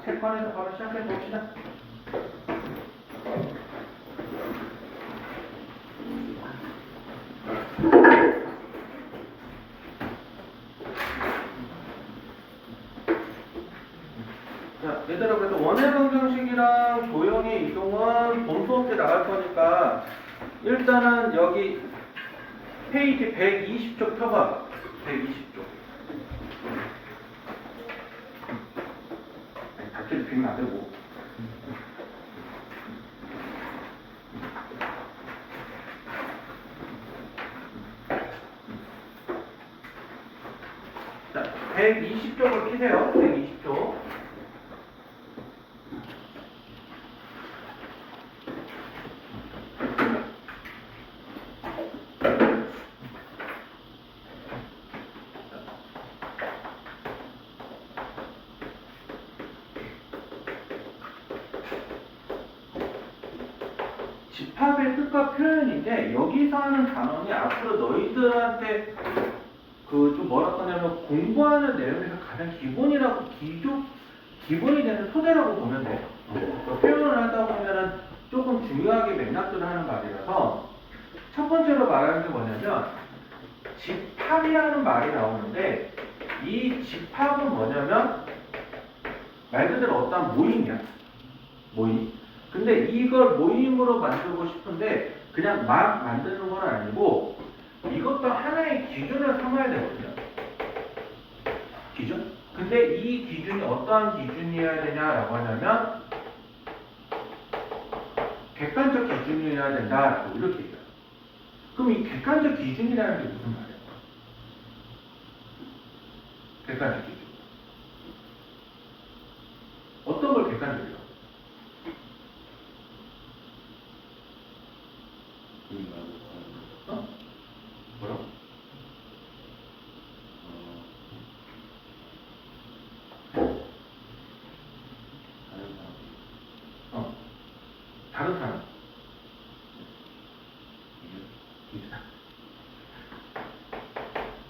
책 꺼내서 바로 시작해 봅시다. 자, 얘들아, 그래서 원의 방정식이랑 도형의 이동은 본 수업 때 나갈 거니까 일단은 여기 페이지 120쪽 펴봐. 120쪽. 닫혀도 비면 안 되고. 자, 120쪽을 피세요. 120쪽. 집합의 뜻과 표현인데 여기서 하는 단원이 앞으로 너희들한테 그 좀 뭐라고 하냐면 공부하는 내용에서 가장 기본이라고 기본이 되는 토대라고 보면 돼요. 표현을 하다 보면은 조금 중요하게 맥락들을 하는 말이라서 첫 번째로 말하는 게 뭐냐면 집합이라는 말이 나오는데 이 집합은 뭐냐면 말 그대로 어떤 모임이야. 모임. 근데 이걸 모임으로 만들고 싶은데 그냥 막 만드는 건 아니고 이것도 하나의 기준을 삼아야 되거든요. 기준? 근데 이 기준이 어떠한 기준이어야 되냐라고 하냐면 객관적 기준이어야 된다라고 이렇게 얘기해요. 그럼 이 객관적 기준이라는 게 무슨 말이에요? 객관적 기준. 어떤 걸 객관적이라고? 어? 뭐라고? 다른 사람.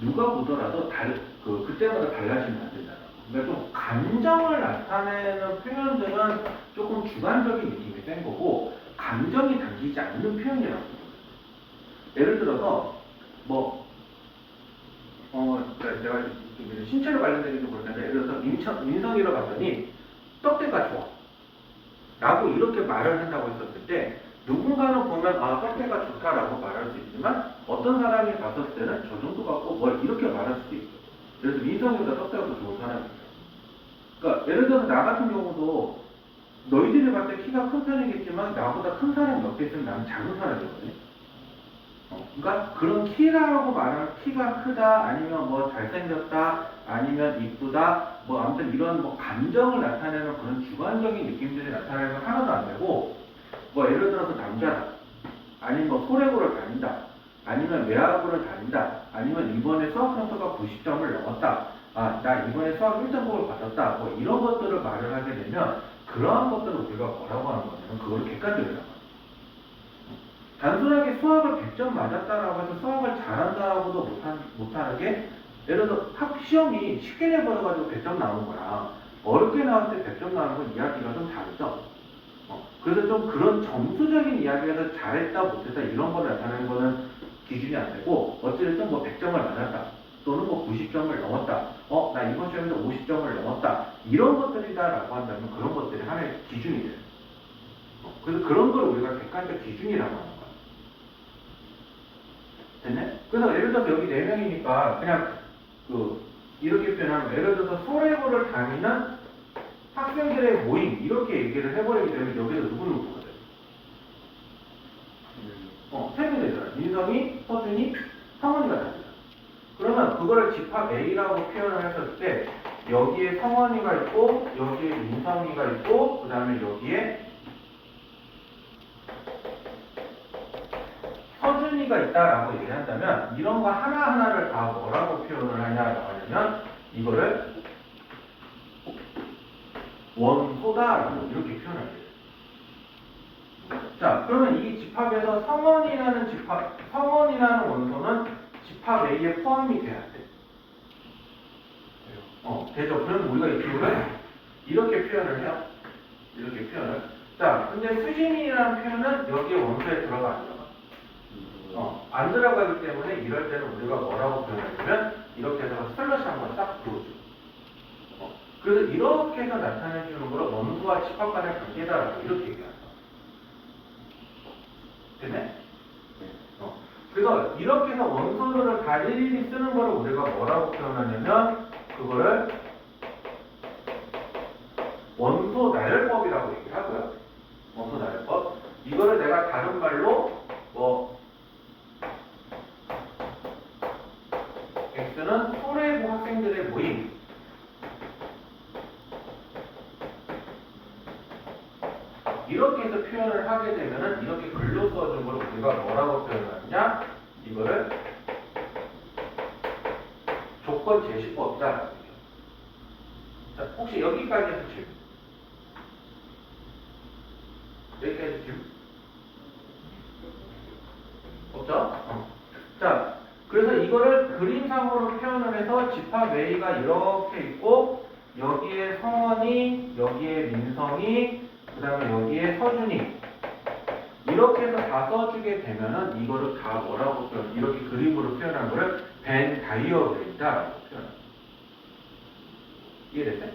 누가 보더라도 그때마다 달라지면 안 된다. 그러니까 좀 감정을 나타내는 표현들은 조금 주관적인 느낌이 센 거고 감정이 담기지 않는 표현이라고. 예를 들어서 내가 신체로 관련되기도 모르겠는데 예를 들어서 민성이를 봤더니 떡대가 좋아 라고 이렇게 말을 한다고 했었을 때 누군가는 보면 아 떡대가 좋다라고 말할 수 있지만 어떤 사람이 봤을 때는 저 정도 갖고 뭘 이렇게 말할 수도 있어. 그래서 민성이보다 떡대가 더 좋은 사람이 있어. 그러니까 예를 들어서 나 같은 경우도 너희들이 봤을 때 키가 큰 편이겠지만 나보다 큰 사람이 옆에 있으면 나는 작은 사람이거든요. 그러니까 그런 키라고 말하는 키가 크다 아니면 뭐 잘생겼다 아니면 이쁘다 뭐 아무튼 이런 뭐 감정을 나타내는 그런 주관적인 느낌들이 나타내는 건 하나도 안 되고 뭐 예를 들어서 남자다 아니면 뭐 소래고를 다닌다 아니면 외학부를 다닌다 아니면 이번에 수학 점수가 90점을 넘었다 아 나 이번에 수학 1등급을 받았다 뭐 이런 것들을 말을 하게 되면 그러한 것들을 우리가 뭐라고 하는 거냐면 그거를 객관적이라고 단순하게 수학을 100점 맞았다라고 해서 수학을 잘한다고도 못하는 게 예를 들어 시험이 쉽게 내버려가지고 100점 나오는 거랑 어렵게 나올 때 100점 나오는 건 이야기가 좀 다르죠. 그래서 좀 그런 점수적인 이야기에서 잘했다 못했다 이런 걸 나타내는 거는 기준이 안 되고 어찌됐든 뭐 100점을 맞았다 또는 뭐 90점을 넘었다 나 이번 시험에서 50점을 넘었다 이런 것들이다라고 한다면 그런 것들이 하나의 기준이 돼요. 그래서 그런 걸 우리가 객관적 기준이라고 하는 거예요. 됐네? 그래서 예를 들어서 여기 4명이니까 그냥 이렇게 표현하면 예를 들어서 소래고를 다니는 학생들의 모임 이렇게 얘기를 해버리기 때문에 여기서 누구누구가 돼요? 3명 되잖아. 민성이, 서준이, 성원이가 됩니다. 그러면 그거를 집합 A라고 표현을 했을 때 여기에 성원이가 있고 여기에 민성이가 있고 그 다음에 여기에 서준이가 있다라고 얘기한다면 이런 거 하나하나를 다 뭐라고 표현을 하냐라고 하냐면 이거를 원소다라고 이렇게 표현할 돼요. 자, 그러면 이 집합에서 성원이라는 원소는 집합 A에 포함이 돼야 돼. 되죠. 그러면 우리가 이 기호를 이렇게 표현을 해요. 이렇게 표현을. 자, 근데 수진이라는 표현은 여기에 원소에 들어가 안 들어가. 안 들어가기 때문에 이럴 때는 우리가 뭐라고 표현하냐면 이렇게 해서 슬러시 한번 딱 그어줘. 그래서 이렇게 해서 나타내주는 거를 원소와 집합 간의 관계다라고 이렇게 얘기하는 거야. 됐네? 그래서 이렇게 해서 원소를 다일일이 쓰는 거를 우리가 뭐라고 표현하냐면 그거를 원소 나열법이라고 얘기를 하고요. 원소 나열법. 이거를 내가 다른 말로 X는 소래부 학생들의 모임. 이렇게 해서 표현을 하게 되면은 이렇게 글로 써준 걸 우리가 뭐라고 표현하느냐? 이거를 조건 제시법이다. 자, 혹시 여기까지 해서 질문? 여기까지 질문? 없죠? 자, 그래서 이거를 그림상으로 표현을 해서 집합 A가 이렇게 있고 여기에 성원이, 여기에 민성이, 그 다음에 여기에 서준이 이렇게 해서 다 써주게 되면은 이거를 다 뭐라고 이렇게 그림으로 표현한 거를 벤 다이어그램이다라고 표현합니다. 이해됐어요?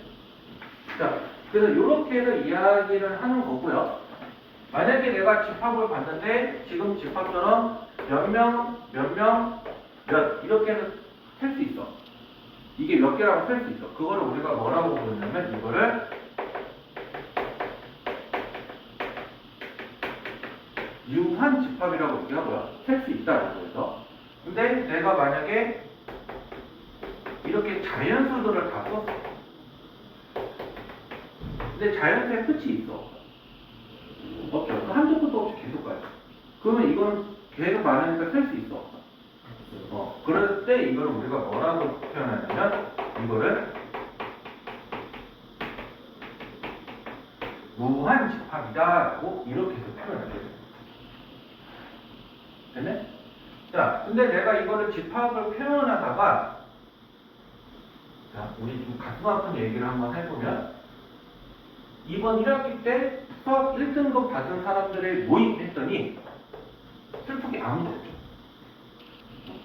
자, 그래서 이렇게 해서 이야기를 하는 거고요. 만약에 내가 집합을 봤는데 지금 집합처럼 몇 명, 몇 이렇게 해서 셀 수 있어. 이게 몇 개라고 셀 수 있어. 그거를 우리가 뭐라고 부르냐면 이거를 유한 집합이라고 얘기하고요. 셀 수 있다라고 해서. 근데 내가 만약에 이렇게 자연수들을 다 썼어. 근데 자연수의 끝이 있어. 없죠. 그 한도 끝도 없이 계속 가요. 그러면 이건 계속 많으니까 셀 수 있어. 그럴 때 이걸 우리가 뭐라고 표현하냐면 이거를 무한 집합이다라고 이렇게 해서 표현을 해요. 됐네? 자, 근데 내가 이거를 집합을 표현하다가 자, 우리 좀 가슴 아픈 얘기를 한번 해보면 이번 1학기 때 수학 1등급 받은 사람들을 모임했더니 슬프게 아무도 없죠.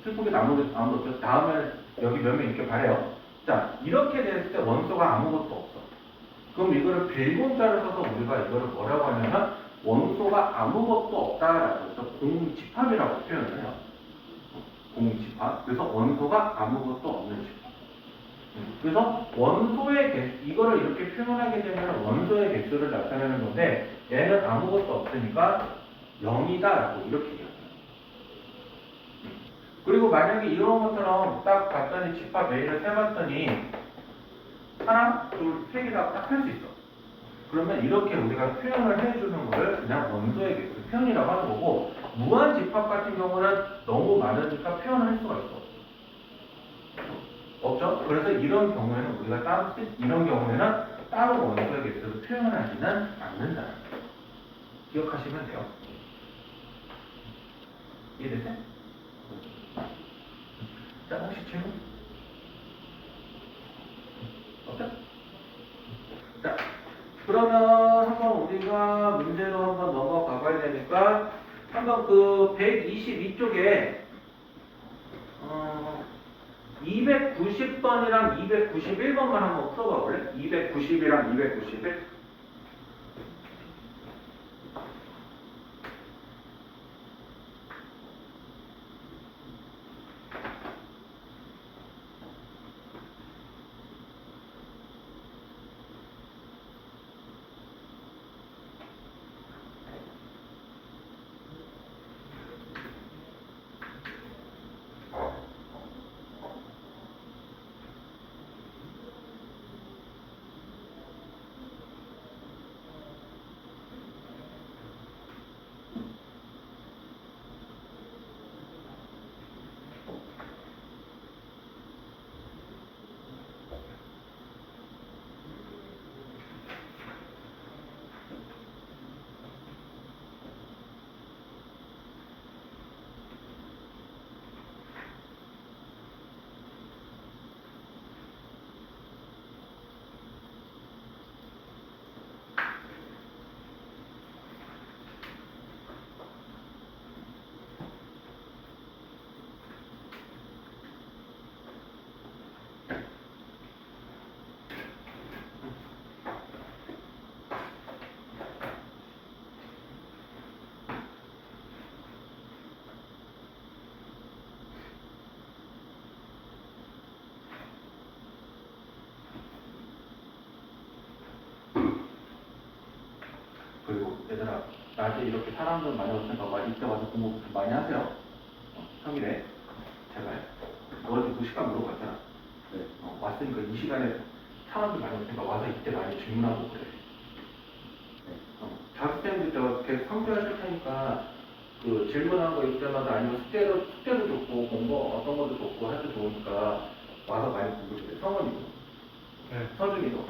슬프게 아무도 없죠. 다음에 여기 몇 명 있길 바래요. 자, 이렇게 됐을 때 원소가 아무것도 없어. 그럼 이거를 빌본자를 써서 우리가 이거를 뭐라고 하냐면 원소가 아무것도 없다라고 해서 공집합이라고 표현을 해요. 공집합. 그래서 원소가 아무것도 없는 집합. 그래서 원소의 개수, 이거를 이렇게 표현하게 되면 원소의 개수를 나타내는 건데 얘는 아무것도 없으니까 0이다라고 이렇게 얘기해요. 그리고 만약에 이런 것처럼 딱 봤더니 집합 A를 세봤더니 하나, 둘, 세 개가 딱 할 수 있어. 그러면 이렇게 우리가 표현을 해주는 거를 그냥 원소의 개수 표현이라고 하는 거고 무한 집합 같은 경우는 너무 많으니까 표현을 할 수가 있어. 없죠? 그래서 이런 경우에는 우리가 이런 경우에는 따로 원소의 개수를 표현하지는 않는다. 기억하시면 돼요. 이해됐어요? 자, 혹시 질문? 없죠? 자, 그러면 한번 우리가 문제로 한번 넘어가 봐야 되니까 한번 그 122쪽에 290번이랑 291번만 한번 풀어봐 볼래? 290이랑 291. 얘들아, 낮에 이렇게 사람들 많이 오니까 와, 이때 와서 공부 좀 많이 하세요. 평일에. 제발. 너한테 그 시간 물어봤잖아. 네. 왔으니까 이 시간에 사람들 많이 오니까 와서 이때 많이 질문하고 그래. 자습생들 때 계속 상주하실 테니까 그 질문한 거 이때마다 아니면 숙제도 좋고 공부 어떤 것도 좋고 해도 좋으니까 와서 많이 공부해. 성원이도, 네. 서준이도,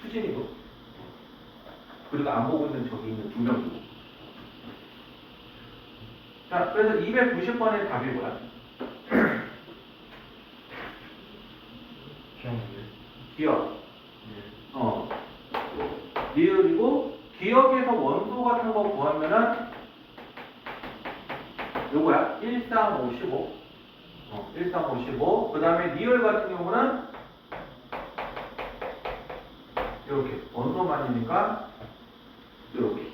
수진이도, 그리고 안 보고 있는 저기 있는 두 명도. 자, 그래서 290번의 답이 뭐야? 기억. 리을이고 기억에서 원소 같은 거 구하면은 요거야. 1, 3, 5, 15. 1, 3, 5, 15. 그 다음에 리을 같은 경우는 이렇게 원소만이니까 이렇게.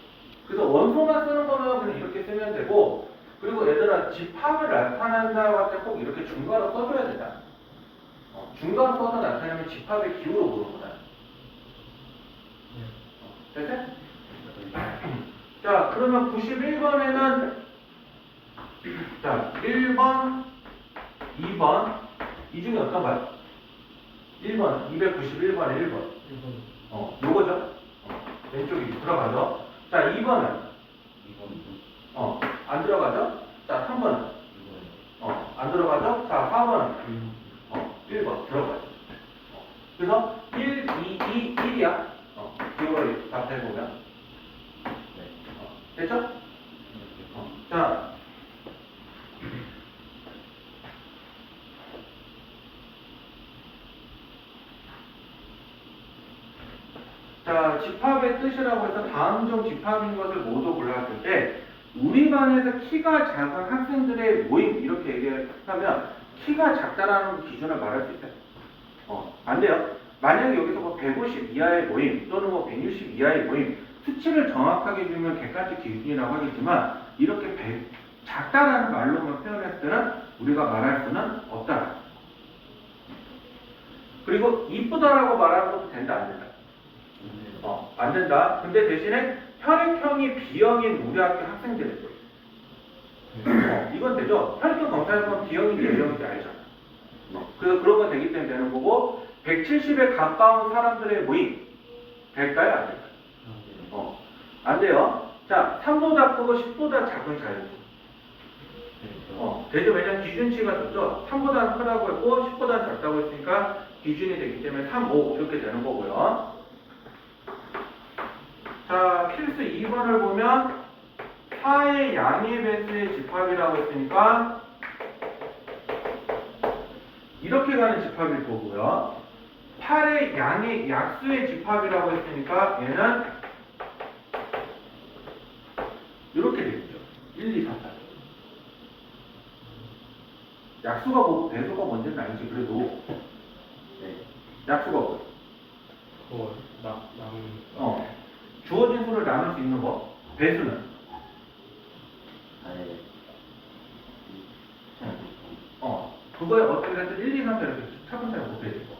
그래서 원소만 쓰는 거는 그냥 이렇게 쓰면 되고, 그리고 얘들아 집합을 나타낸다고 할 때 꼭 이렇게 중괄호 써줘야 된다. 중괄호 써서 나타내면 집합의 기호로 보는 거다. 됐지? 자, 그러면 91번에는 자, 1번, 2번 이 중에 어떤 거야? 1번, 291번에 1번. 요거죠? 왼쪽이 들어가죠? 자, 2번은? 안 들어가죠? 자, 3번은? 안 들어가죠? 자, 4번은? 1번 들어가죠. 그래서 1, 2, 2, 1이야. 이거를 다 해보면. 됐죠? 자. 자, 집합의 뜻이라고 해서 다음 중 집합인 것을 모두 골랐을 때 우리 반에서 키가 작은 학생들의 모임 이렇게 얘기하면 키가 작다라는 기준을 말할 수 있어요. 안 돼요. 만약에 여기서 뭐 150 이하의 모임 또는 뭐 160 이하의 모임 수치를 정확하게 주면 객관적 기준이라고 하겠지만 이렇게 작다라는 말로만 표현했을 때는 우리가 말할 수는 없다. 그리고 이쁘다라고 말하는 것도 된다 안 된다? 안 된다. 근데 대신에 혈액형이 B형인 우리 학교 학생들 이건 되죠? 혈액형 검사해보면 B형인지 A형인지 알잖아. 그래서 그런 건 되기 때문에 되는 거고 170에 가까운 사람들의 모임 될까요? 안 될까요? 안 돼요. 자, 3보다 크고 10보다 작은 자연수. 되죠? 왜냐면 기준치가 좋죠? 3보다 크다고 했고 10보다 작다고 했으니까 기준이 되기 때문에 3, 5 이렇게 되는 거고요. 자, 필수 2번을 보면 4의 양의 배수의 집합이라고 했으니까 이렇게 가는 집합일 거고요. 8의 양의 약수의 집합이라고 했으니까 얘는 이렇게 되겠죠. 1, 2, 3, 4. 약수가 뭐고 배수가 뭔지는 알지. 그래도 약수가 뭐예요? 주어진 수를 나눌 수 있는 거. 배수는? 그거에 어떻게 해서 1, 2, 3, 4 이렇게 차근차근 곱해질 거.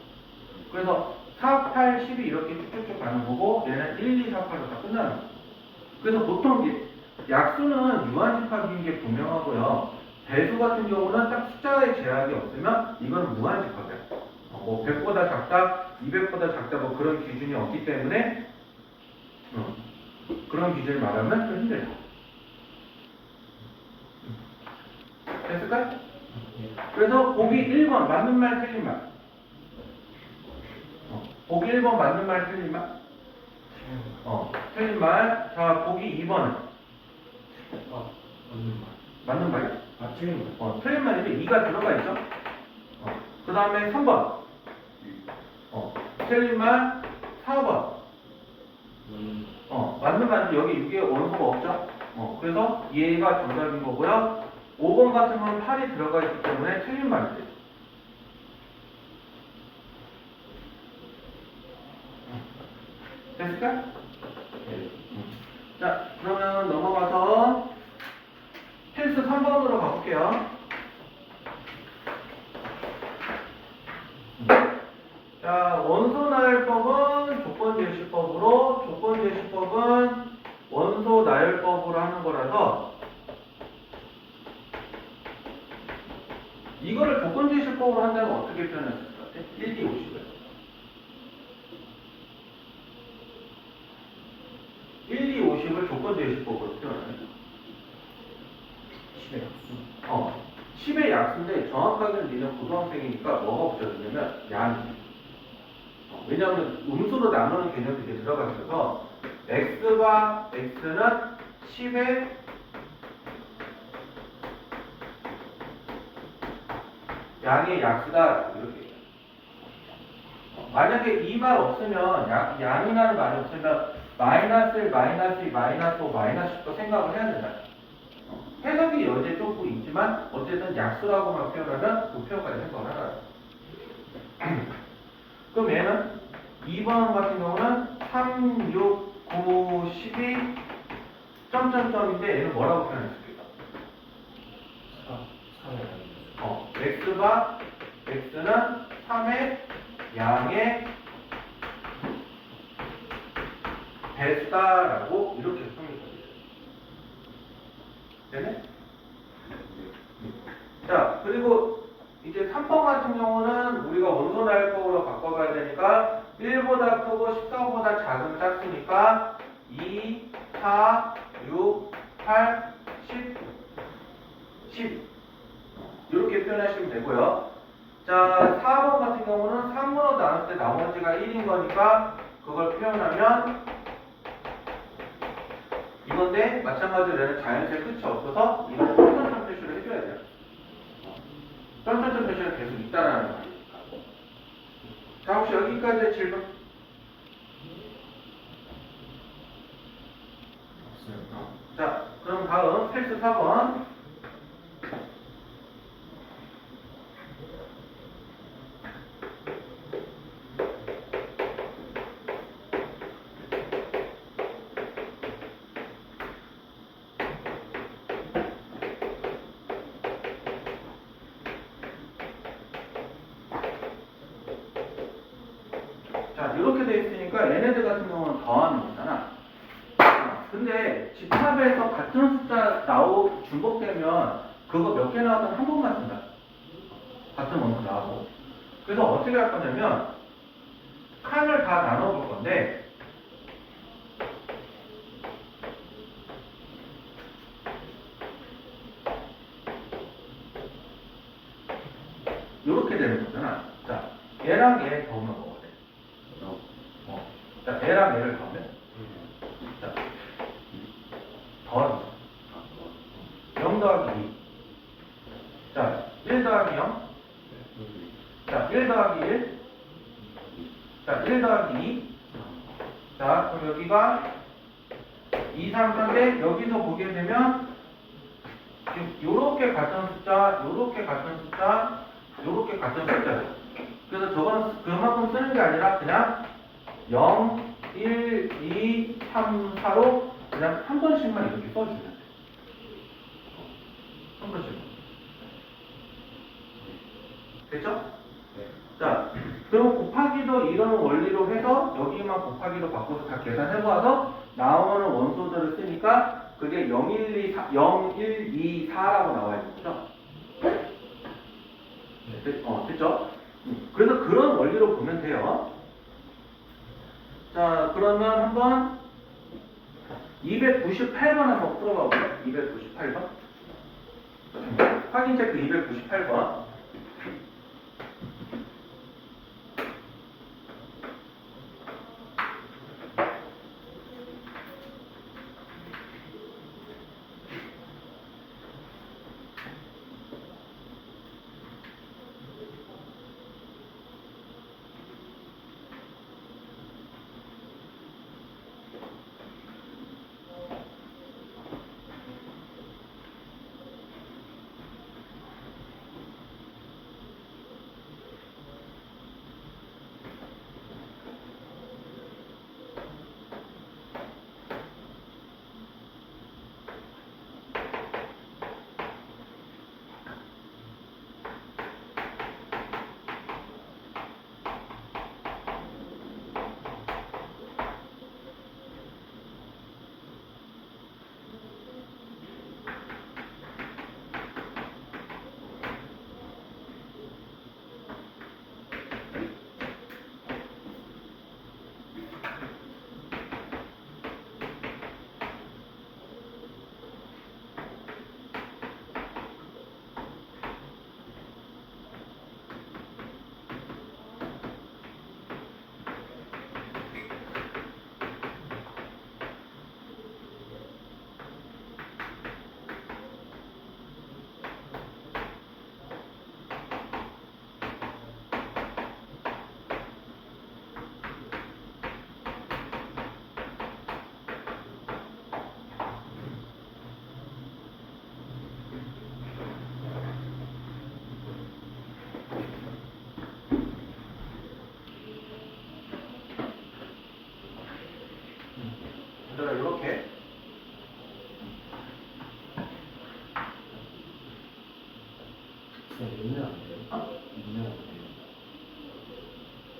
그래서 4, 8, 12 이렇게 쭉쭉쭉 가는 거고 얘는 1, 2, 3, 8로 다 끝나는 거. 그래서 보통 이제 약수는 유한집합인 게 분명하고요. 배수 같은 경우는 딱 숫자의 제약이 없으면 이건 무한집합이야. 뭐 100보다 작다, 200보다 작다 뭐 그런 기준이 없기 때문에 그런 기준을 말하면 좀 힘들다. 됐을까요? 그래서 보기 1번 맞는 말 틀린 말. 보기 1번 맞는 말 틀린 말. 틀린 말. 자, 보기 2번은 맞는 말이야. 틀린 말. 틀린 말이죠. 2가 들어가 있죠. 그 다음에 3번. 틀린 말. 4번. 맞는 말은 여기 6에 원소가 없죠. 그래서 얘가 정답인 거고요. 5번 같은 건 8이 들어가 있기 때문에 틀린 말이죠. 됐을까? 자, 그러면 넘어가서 필수 3번으로 가볼게요. 자, 원소나열법은 조건제시법으로, 조건제시법은 원소 거라서 이거를 조건제시법으로 한다면 어떻게 표현했을 것 같아? 1, 2, 50을 1, 2, 50을 조건제시법으로 표현하는 10의 약수. 10의 약수인데 정확하게는 니는 고등학생이니까 뭐가 없어야 되냐면 양이. 왜냐하면 음수로 나누는 개념이 이렇게 들어가 있어서 x와 x는 10의 양의 약수다 이렇게 얘기해요. 만약에 이 말 없으면 양이라는 말이 없으면 마이너스 1, 마이너스 2, 마이너스 5, 마이너스 10도 생각을 해야 된다. 해석이 여지에 조금 있지만 어쨌든 약수라고만 표현하면 그 표현까지 해석을 하라. 그럼 얘는 2번 같은 경우는 3, 6, 9, 12 점점점인데 얘는 뭐라고 표현했습니까? 3의 x가 x는 3의 양의 배수다라고 이렇게 표현했습니다. 되네? 자, 그리고 이제 3번 같은 경우는 우리가 원소날법으로 바꿔가야 되니까 1보다 크고 14보다 작으니까 2, 4, 6, 8, 10 이렇게 표현하시면 되고요. 자, 4번 같은 경우는 3으로 나눴을 때 나머지가 1인 거니까 그걸 표현하면 이건데 마찬가지로 얘는 자연수의 끝이 없어서 이런 점점점 표시를 해줘야 돼요. 점점점 표시는 계속 있다라는 말이니까. 자, 혹시 여기까지 질문? 없어요. 자, 그럼 다음 필수 4번. 자, 이렇게 돼 있으니까 얘네들 같은 경우는 더하는 거잖아. 근데 집합에서 같은 숫자 중복되면 그거 몇 개 나와도 한 번만 쓴다. 같은 원소 나오고. 그래서 어떻게 할 거냐면 칸을 다 나눠볼 건데 이렇게 되는 거잖아. 자, 얘랑 얘 더우면 뭐가 돼? 자, 얘랑 얘를 더하면 자, 더하기 0 더하기 2. 자, 1 더하기 0. 자, 1 더하기 1. 자, 1 더하기 2. 자, 그럼 여기가 2, 3, 4인데 여기서 보게 되면 지금 요렇게 같은 숫자, 요렇게 같은 숫자, 요렇게 같은 숫자죠. 그래서 저거는 그만큼 쓰는 게 아니라 그냥 0, 1, 2, 3, 4로 그냥 한 번씩만 이렇게 써주면 돼. 한 번씩만. 됐죠? 네. 자, 그럼 곱하기도 이런 원리로 해서 여기만 곱하기로 바꿔서 다 계산해 모아서 나오는 원소들을 쓰니까 그게 0, 1, 2, 4, 0, 1, 2, 4라고 나와 있는 거죠? 됐죠? 그래서 그런 원리로 보면 돼요. 자, 그러면 한번 298번 한번 풀어봐 볼까요? 298번. 확인 체크 298번. 얘들아 이렇게 있는 안 돼요? 어? 있는 안 돼요?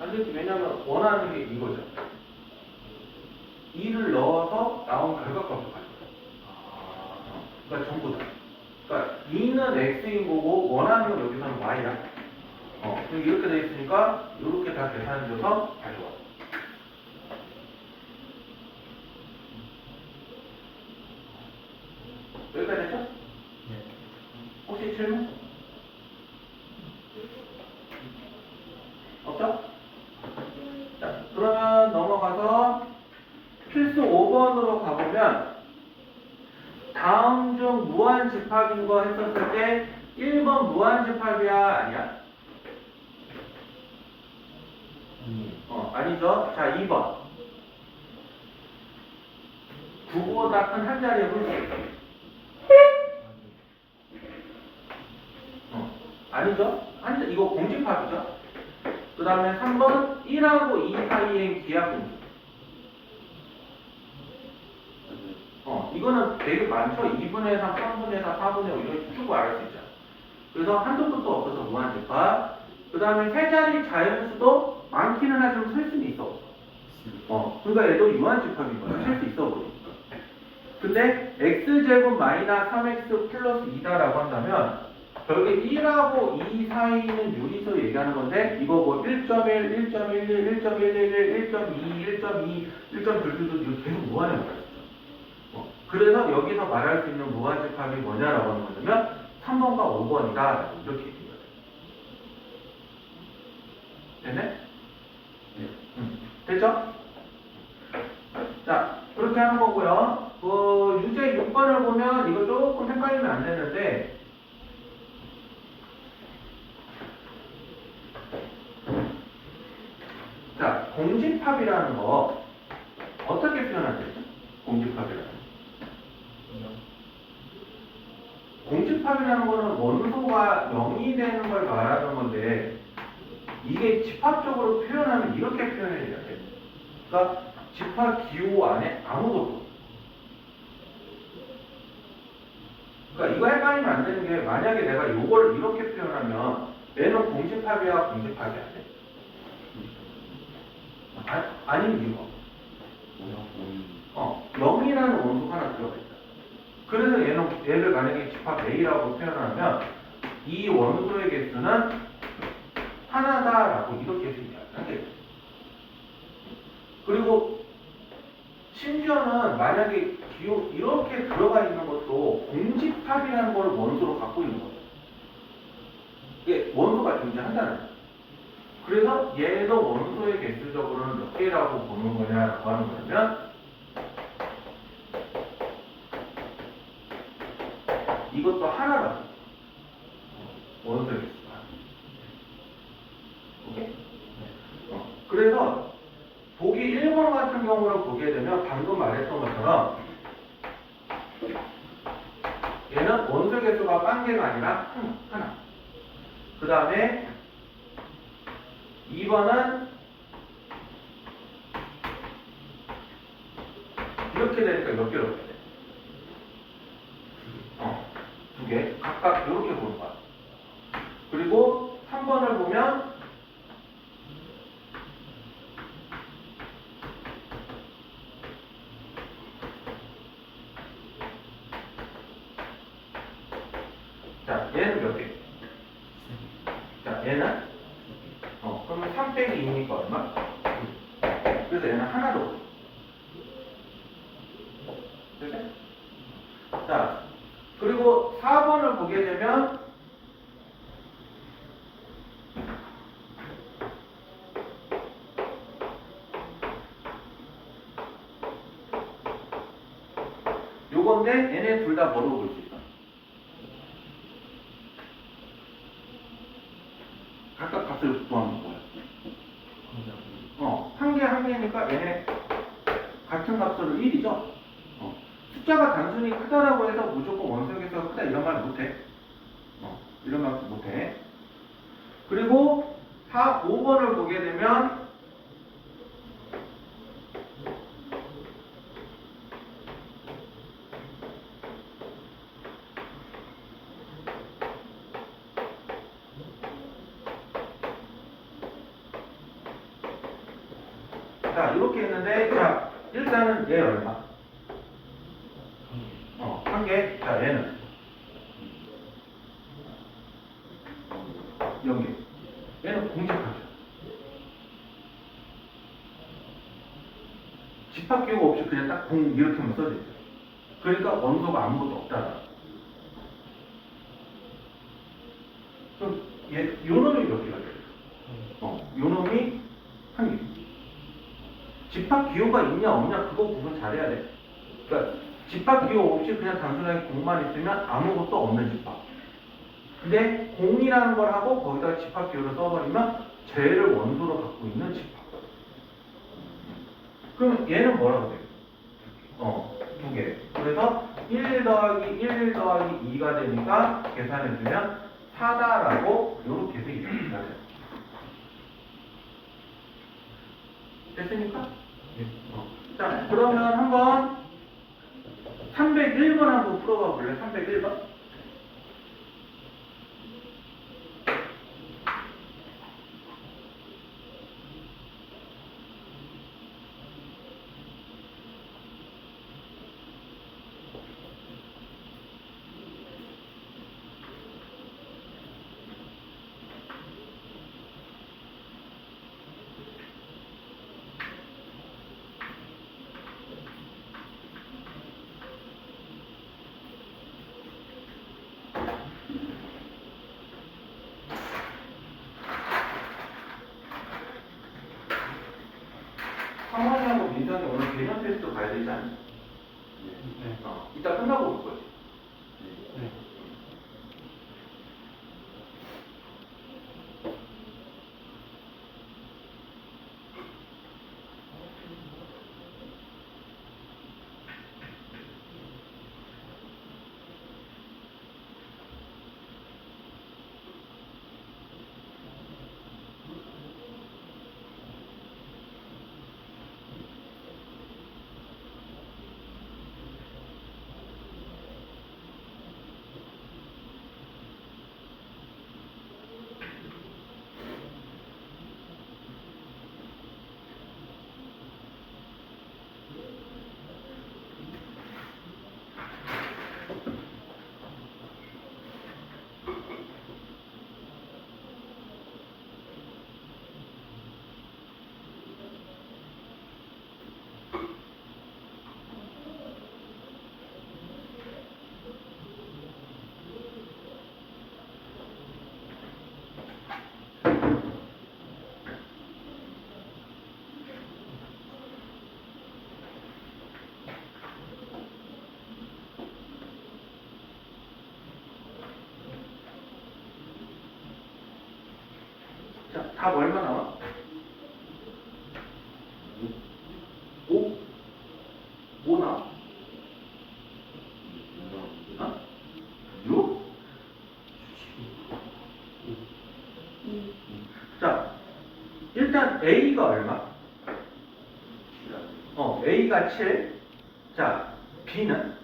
안 되지. 왜냐면 원하는 게 이거죠. 2를 넣어서 나온 결과값을 가져가요. 그러니까 전부 다. 그러니까 2는 x인 거고 원하는 건 여기서는 y야. 그럼 이렇게 돼 있으니까 이렇게 다 계산해줘서 가져와. 여기까지 됐죠? 네. 혹시 질문? 없죠? 자, 그러면 넘어가서 필수 5번으로 가보면 다음 중 무한집합인 거 했었을 때 1번 무한집합이야? 아니야? 아니죠. 자, 2번 9보다 큰 한 자리의 홀수. 아니죠. 이거 공집합이죠. 그 다음에 3번 1하고 2 사이의 기하분수. 이거는 되게 많죠. 2분의 3, 3분의 4, 4분의 5 이렇게 쭉 말할 수 있죠. 그래서 한도 끝도 없어서 무한집합. 그 다음에 세 자리 자연수도 많기는 하지만 셀 수는 있어. 그러니까 얘도 유한집합인 거야. 셀 수 있어 보니까. 근데 x제곱 마이너스 3x 플러스 2다라고 한다면 결국에 1하고 2 사이는 유리수 얘기하는 건데 이거 뭐 1.1, 1.11, 1.111, 1.2, 1.2, 1.2도 이거 계속 무한에 말할 수 있죠. 그래서 여기서 말할 수 있는 무한집합이 뭐냐라고 하는 거냐면 3번과 5번이다 이렇게 얘기해요. 됐네? 네. 됐죠? 자, 그렇게 하는 거고요. 유제 6번을 보면 이거 조금 헷갈리면 안 되는데 자, 공집합이라는 거 어떻게 표현하면 되죠? 공집합이라는 거. 공집합이라는 거는 원소가 0이 되는 걸 말하는 건데 이게 집합적으로 표현하면 이렇게 표현해야 돼. 그러니까 집합 기호 안에 아무것도. 그러니까 이거 헷갈리면 안 되는 게 만약에 내가 이거를 이렇게 표현하면 얘는 공집합이야, 공집합이 안 돼? 아니면 이거. 0이라는 원소가 하나 들어가 있다. 그래서 얘를 만약에 집합 A라고 표현하면 이 원소의 개수는 하나다라고 이렇게 생각하게. 그리고 심지어는 만약에 이렇게 들어가 있는 것도 공집합이라는 걸 원소로 갖고 있는 거죠. 이게 원소가 존재한다는 거예요. 그래서 얘도 원소의 개수적으로는 몇 개라고 보는 거냐라고 하는 거냐면 이것도 하나라고. 원소의 개수가. 오케이? 그래서 보기 1번 같은 경우를 보게 되면 방금 말했던 것처럼 얘는 원소 개수가 만 개가 아니라 하나. 그 다음에 2번은 이렇게 되니까 몇 개로 해야 돼? 두 개. 각각 이렇게 보는 거야. 그리고 3번을 보면 자, 얘는 몇 개? 자, 얘는 그러면 3 빼기 2니까 얼마? 그래서 얘는 하나로. 됐죠? 자, 그리고 4번을 보게 되면 요건데 얘네 둘 다 뭐로 볼 수 있어? 각각 값을 구하는 거야. 한 개니까 얘네 같은 값으로 1이죠? 숫자가 단순히 크다라고 해서 무조건 원소 개수가 크다 이런 말 못해. 이런 말 못해. 그리고 5번을 보게 되면 이렇게 했는데, 자, 일단은 얘 얼마? 1개. 자, 얘는 0개. 얘는 공집합이야. 집합 기호가 없이 그냥 딱 공 이렇게만 써져 있어요. 그러니까 원소가 아무것도 없다라. 그럼 요 놈이 몇 개가 돼요? 요 놈이 1개. 집합 기호가 있냐 없냐 그거 구분 잘해야 돼. 그러니까 집합 기호 없이 그냥 단순하게 공만 있으면 아무것도 없는 집합. 근데 공이라는 걸 하고 거기다가 집합 기호를 써버리면 쟤를 원소로 갖고 있는 집합. 그럼 얘는 뭐라고 돼요? 2개. 그래서 1 더하기 1 더하기 2가 되니까 계산해주면 4다라고 이렇게 돼 있습니다. 됐습니까? 자, 그러면 한번 301번 한번 풀어봐 볼래? 301번? 상관이하고 민상이 오늘 개념 테스트 가야 되지 않니? 네. 이따 끝나고 올 거지. 네. 자, 답 얼마 나와? 5? 5 나와? 6? 자, 일단 A가 얼마? A가 7. 자, B는?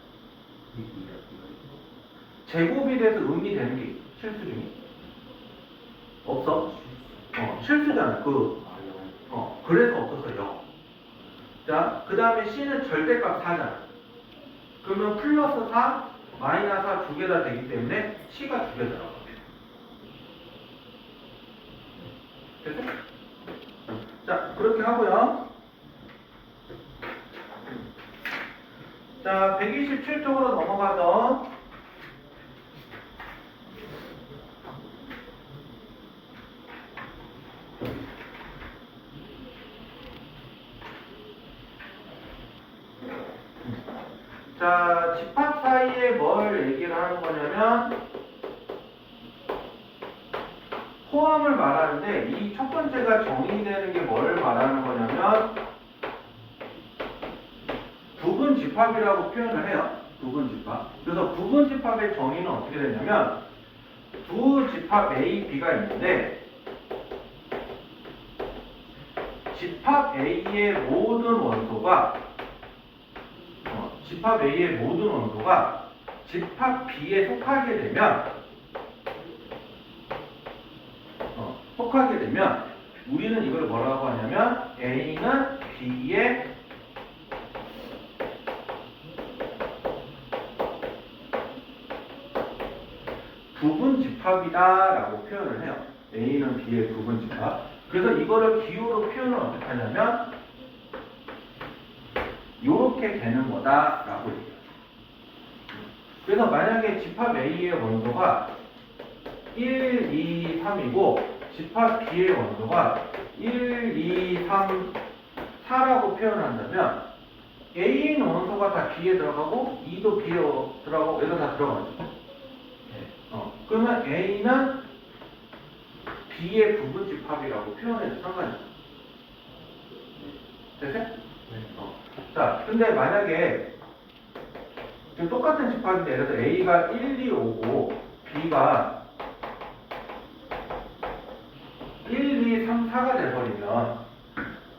제곱이 돼서 음이 되는 게 있어. 실수 중에? 없어? 실수잖아. 그래서 없었어, 0. 자, 그 다음에 C는 절대값 4잖아. 그러면 플러스 4, 마이너스 4 두 개 다 되기 때문에 C가 두 개 들어가. 됐어? 자, 그렇게 하고요. 자, 127쪽으로 넘어가서 자, 집합 사이에 뭘 얘기를 하는 거냐면 포함을 말하는데 이 첫 번째가 정의되는 게 뭘 말하는 거냐면 부분 집합이라고 표현을 해요. 부분 집합. 그래서 부분 집합의 정의는 어떻게 되냐면 두 집합 A, B가 있는데 집합 A의 모든 원소가 집합 A의 모든 원소가 집합 B에 속하게 되면 우리는 이걸 뭐라고 하냐면 A는 B의 부분 집합이다라고 표현을 해요. A는 B의 부분 집합. 그래서 이거를 기호로 표현을 어떻게 하냐면 이렇게 되는 거다라고 얘기해요. 그래서 만약에 집합 A의 원소가 1, 2, 3이고 집합 B의 원소가 1, 2, 3, 4라고 표현한다면 A는 원소가 다 B에 들어가고 2도 B에 들어가고 얘도 다 들어가죠. 그러면 A는 B의 부분 집합이라고 표현해도 상관이 없어요. 됐어요? 자, 근데 만약에 지금 똑같은 집합인데 예를 들어서 A가 1, 2, 5고 B가 1, 2, 3, 4가 돼버리면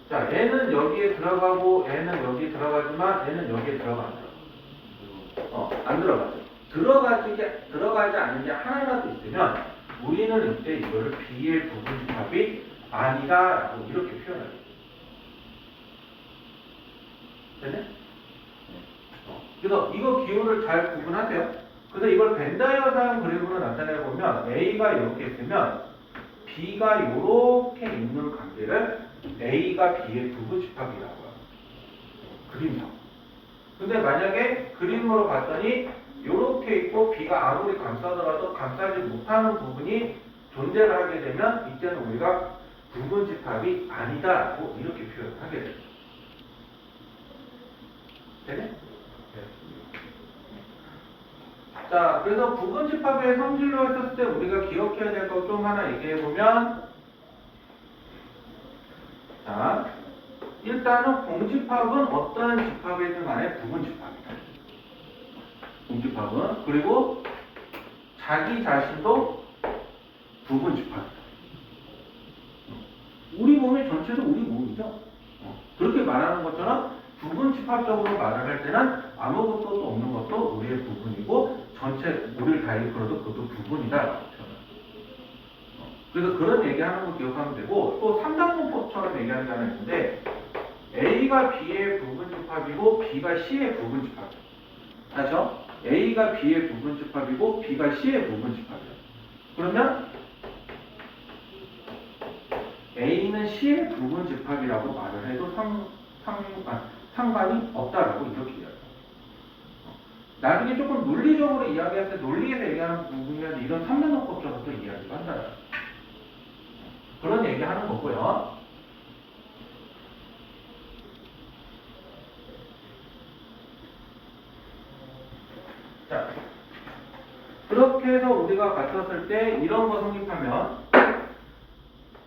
자, N은 여기에 들어가고 N은 여기에 들어가지만 N은 여기에 들어가죠. 안 들어가죠. 들어가지 않는 게 하나라도 있으면 우리는 이때 이거를 B의 부분 집합이 아니다라고 이렇게 표현해요. 됐네? 그래서 이거 기호를 잘 구분하세요. 그래서 이걸 벤다이어상 그림으로 나타내 보면 A가 이렇게 있으면 B가 이렇게 있는 관계를 A가 B의 부분 집합이라고 해요. 그림상. 근데 만약에 그림으로 봤더니 이렇게 있고 B가 아무리 감싸더라도 감싸지 못하는 부분이 존재를 하게 되면 이때는 우리가 부분 집합이 아니다라고 이렇게 표현하게 됩니다. 되네? 자, 그래서 부분 집합의 성질로 했을 때 우리가 기억해야 될 것 좀 하나 얘기해 보면, 자, 일단은 공집합은 어떤 집합이든 간에 부분 집합이다. 공집합은. 그리고 자기 자신도 부분 집합이다. 우리 몸의 전체도 우리 몸이죠. 그렇게 말하는 것처럼 부분 집합적으로 말을 할 때는 아무것도 없는 것도 우리의 부분이고 전체 우리를 다 일컬어도 그것도 부분이다. 그래서 그런 얘기하는 거 기억하면 되고 또 삼단문법처럼 얘기하는 게 하나 있는데 A가 B의 부분 집합이고 B가 C의 부분 집합이에요. 다시요. A가 B의 부분 집합이고 B가 C의 부분 집합이에요. 그러면 A는 C의 부분 집합이라고 말을 해도 상관이 없다라고 이렇게 이야기해요. 나중에 조금 논리적으로 이야기할 때 논리에서 얘기하는 부분이면 이런 삼단원법적으로도 이야기를 한다. 그런 얘기하는 거고요. 자, 그렇게 해서 우리가 봤었을 때 이런 거 성립하면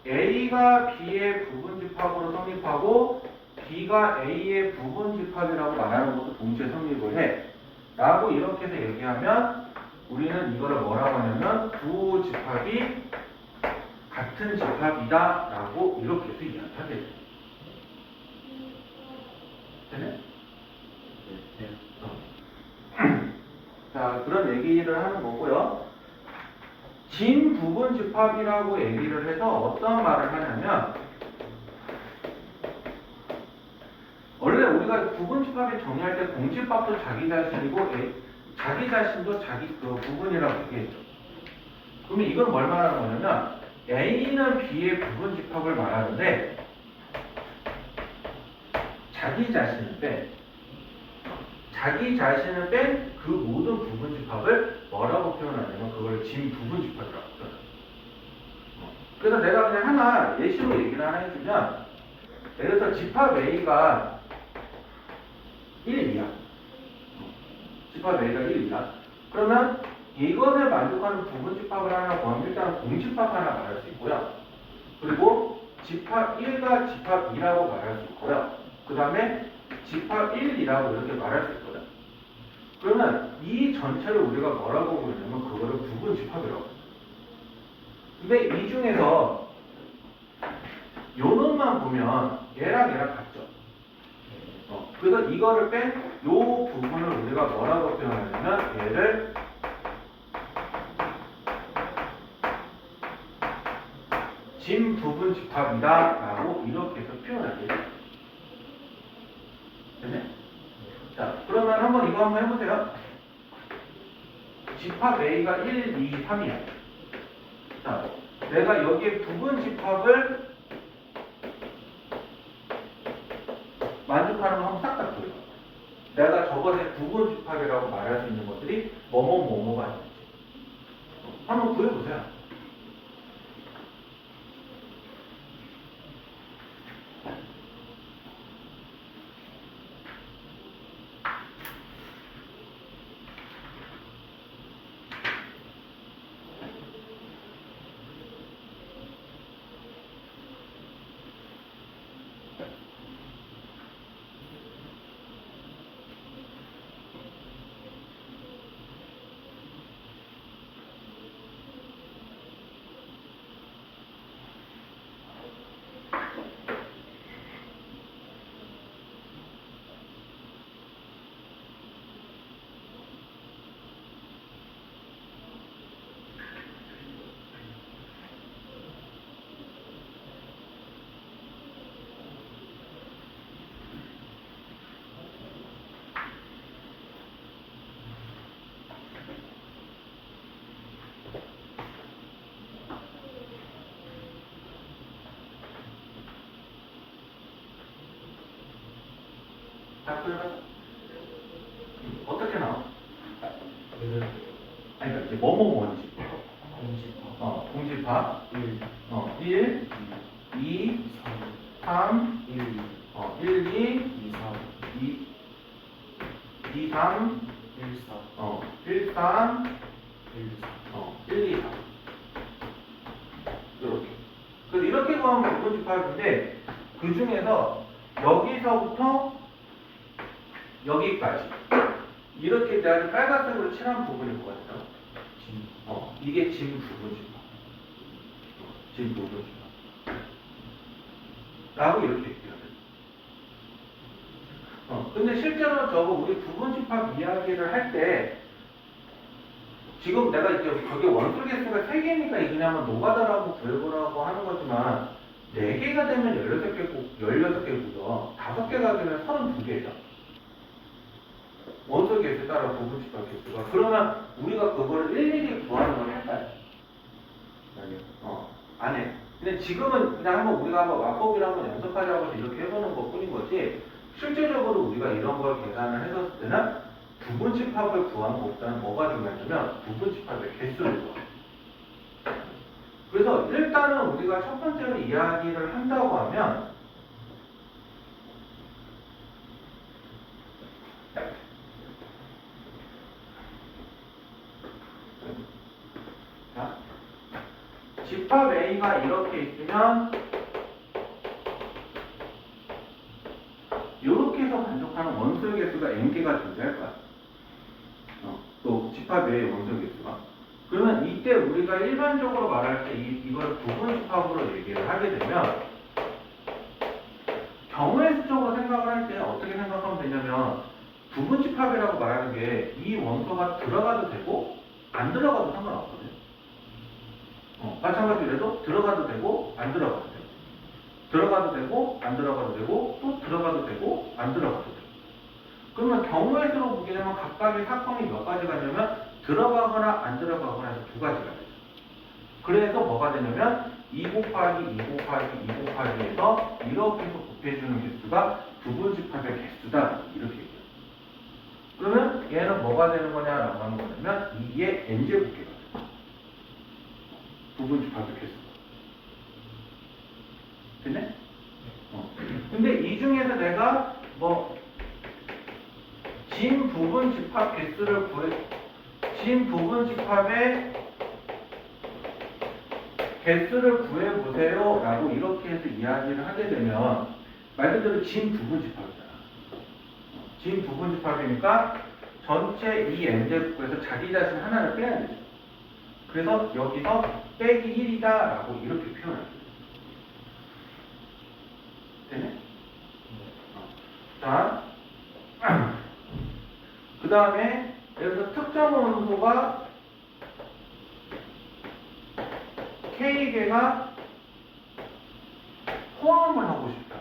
A가 B의 부분 집합으로 성립하고 B가 A의 부분 집합이라고 말하는 것도 동시에 성립을 해. 라고 이렇게 해서 얘기하면 우리는 이거를 뭐라고 하냐면 두 집합이 같은 집합이다 라고 이렇게 해서 이야기하게 돼요. 되네? 자, 그런 얘기를 하는 거고요. 진 부분 집합이라고 얘기를 해서 어떤 말을 하냐면 원래 우리가 부분 집합을 정의할 때 공집합도 자기 자신이고 자기 자신도 자기 그 부분이라고 얘기했죠. 그러면 이건 뭘 말하는 거냐면 A는 B의 부분 집합을 말하는데 자기 자신을 뺀 그 모든 부분 집합을 뭐라고 표현하냐면 그걸 진 부분 집합이라고 표현해요. 그래서 내가 그냥 하나 예시로 얘기를 하나 해주면 예를 들어서 집합 A가 1이야. 집합 A가 1이야. 그러면 이것을 만족하는 부분 집합을 하나 구하면 일단 공집합 하나 말할 수 있고요. 그리고 집합 1과 집합 2라고 말할 수 있고요. 그 다음에 집합 1이라고 이렇게 말할 수 있거든. 그러면 이 전체를 우리가 뭐라고 부르냐면 그거를 부분 집합이라고. 근데 이 중에서 요 놈만 보면 얘랑 같죠. 그래서 이거를 뺀 요 부분을 우리가 뭐라고 표현하냐면 얘를 진 부분 집합이다 라고 이렇게 해서 표현하게 돼요. 그러면 한번 이거 한번 해보세요. 집합 A가 1, 2, 3이야. 자, 내가 여기에 부분 집합을 만족하는 거 한번 싹 다 보여. 내가 저번에 부분 집합이라고 말할 수 있는 것들이 뭐뭐뭐뭐가 있는지 한번 구해보세요. 자, 그러면 어떻게 나와? 아니, 그러니까 이제 뭐뭐뭐인지. 공집합. 1, 2, 3, 1, 2, 2, 3, 1, 3, 1, 2, 3. 이렇게. 그래서 이렇게 구하면 부분 집합인데, 그 중에서 여기서부터 여기까지. 이렇게 내가 빨간색으로 칠한 부분이 뭐가 있어? 이게 진 부분 집합. 진 부분 집합. 라고 이렇게 얘기해야 돼. 근데 실제로 저거 우리 부분 집합 이야기를 할 때, 지금 내가 이제 저게 원술 개수가 3개니까 이 그냥 노가다라고 구해보라고 하는 거지만, 4개가 되면 16개고요. 5개가 되면 32개죠. 원소 개수 따라 부분 집합 개수가. 그러면 우리가 그거를 일일이 구하는 걸 할까요? 아니요. 안 해. 근데 지금은 그냥 한번 우리가 한번 와법이랑 한번 연습하자고 해서 이렇게 해보는 것 뿐인 거지, 실제적으로 우리가 이런 걸 계산을 했었을 때는 부분 집합을 구하는 것보다는 뭐가 중요하냐면 부분 집합의 개수를 구하. 그래서 일단은 우리가 첫 번째로 이야기를 한다고 하면, 자, 집합 A가 이렇게 있으면 이렇게 해서 만족하는 원소의 개수가 n개가 존재할 거야. 또 집합 A의 원소의 개수가. 그러면 이때 우리가 일반적으로 말할 때 이걸 부분 집합으로 얘기를 하게 되면, 경우의 수적으로 생각을 할 때 어떻게 생각하면 되냐면, 부분 집합이라고 말하는 게 이 원소가 들어가도 되고 안 들어가도 상관없거든요. 마찬가지로 들어가도 되고 안 들어가도 되고, 들어가도 되고 안 들어가도 되고, 또 들어가도 되고 안 들어가도 되고. 그러면 경우의 수로 보게 되면 각각의 사건이 몇 가지가 있냐면 들어가거나 안 들어가거나 해서 2가지가 되죠. 그래서 뭐가 되냐면 2 곱하기 2 곱하기 2 곱하기 해서 이렇게 해서 곱해주는 개수가 부분 집합의 개수다, 이렇게 얘기해요. 그러면 얘는 뭐가 되는 거냐라고 하는 거냐면 2의 n제곱계가 돼요. 부분 집합의 개수가. 됐네? 근데 이 중에서 내가 진 부분 집합 개수를 진 부분 집합의 개수를 구해보세요 라고 이렇게 해서 이야기를 하게 되면, 말 그대로 진 부분 집합이잖아. 진 부분 집합이니까 전체 이 n제곱에서 자기 자신 하나를 빼야 되죠. 그래서 여기서 빼기 1이다 라고 이렇게 표현합니다. 되네? 자, 그 다음에 여기서 특정 원소가 K개가 포함을 하고 싶다.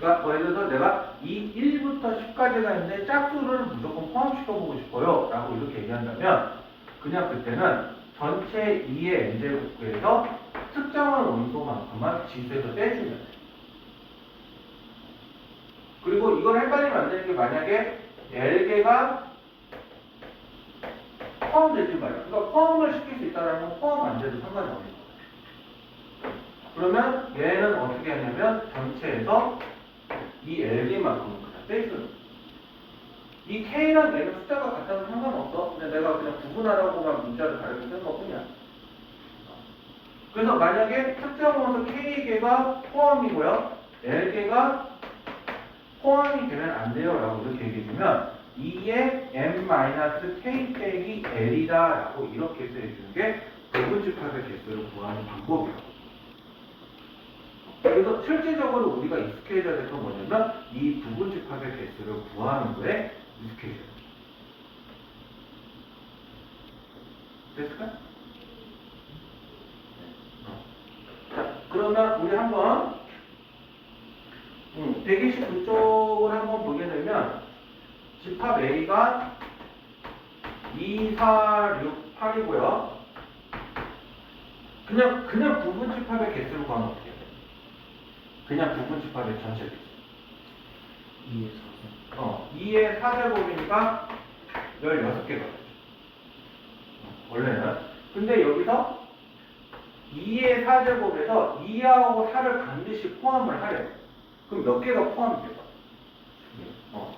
그러니까 예를 들어서 내가 이 1부터 10까지가 있는데 짝수를 무조건 포함시켜보고 싶어요 라고 이렇게 얘기한다면 그냥 그때는 전체 2의 n제곱에서 특정한 원소만큼만 지수에서 떼주면 돼. 그리고 이걸 헷갈리면 안 되는 게 만약에 L개가 포함되지 말이야. 그러니까 포함을 시킬 수 있다는 건 포함 안 돼도 상관이 없는 거야. 그러면 얘는 어떻게 하냐면 전체에서 이 L개만큼은 그냥 떼주는 거야. 이 K랑 얘는 숫자가 같아도 상관없어. 근데 내가 그냥 구분하라고만 문자를 다르게 쓴 것뿐이야. 그래서 만약에 특정 원소 K개가 포함이고요. L개가 포함이 되면 안 돼요 라고 이렇게 얘기해주면 2의 m-k 빼기 L이다 라고 이렇게 해서 해주는 게 부분집합의 개수를 구하는 방법이에요. 그래서 실질적으로 우리가 익숙해져야 될 건 뭐냐면 이 부분집합의 개수를 구하는 거에 익숙해져야 돼요. 됐을까? 자, 그러면 우리 한번 129쪽을 한번 보게 되면 집합 A가 2, 4, 6, 8이고요. 그냥 부분 집합의 개수를 구하면 어떻게 해요? 그냥 부분 집합의 전체 개수. 2의 4제곱이니까 16개가 되죠. 원래는. 근데 여기서 2의 4제곱에서 2하고 4를 반드시 포함을 하래요. 그럼 몇 개가 포함이 돼요?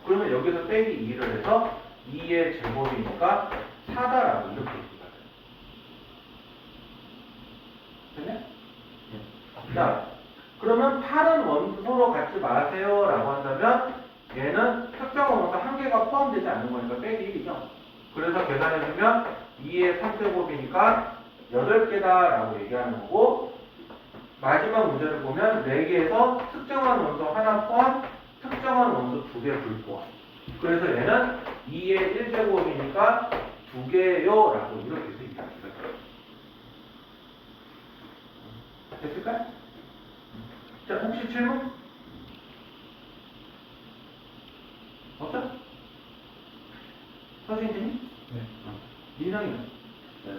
그러면 여기서 빼기 2를 해서 2의 제곱이니까 4다라고 이렇게 얘기가 돼요. 됐네? 자, 그러면 8은 원소로 갖지 마세요 라고 한다면 얘는 특정 원소가 한 개가 포함되지 않는 거니까 빼기 1이죠. 그래서 계산해주면 2의 3제곱이니까 8개다 라고 얘기하는 거고, 마지막 문제를 보면 4개에서 특정한 원소 하나 포함, 특정한 원소 2개 불포함. 그래서 얘는 2의 1제곱이니까 2개요 라고 이렇게 해서 이야기가 돼요. 됐을까요? 자, 혹시 질문? 없죠? 선생님? 네. 민상이는? 네.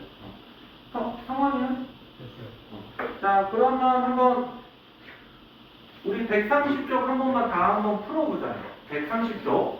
상황이는? 됐어요. 자, 그러면 한번 우리 130쪽 한 번만 다 한번 풀어보자. 130쪽.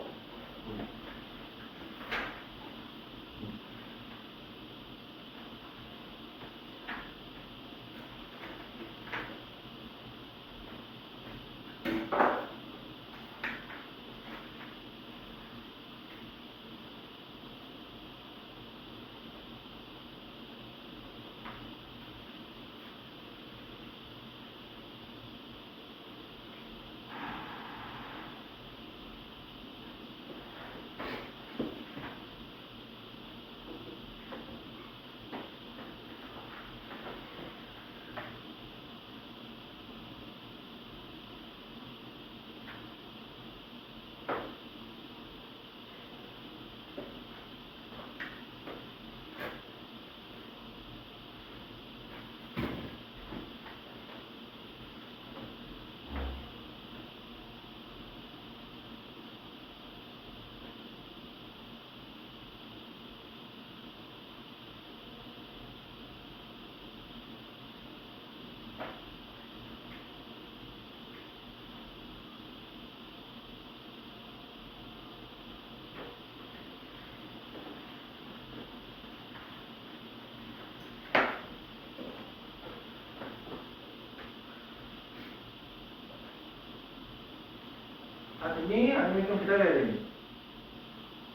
다 됐니? 아니면 좀 기다려야 되니?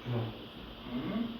음?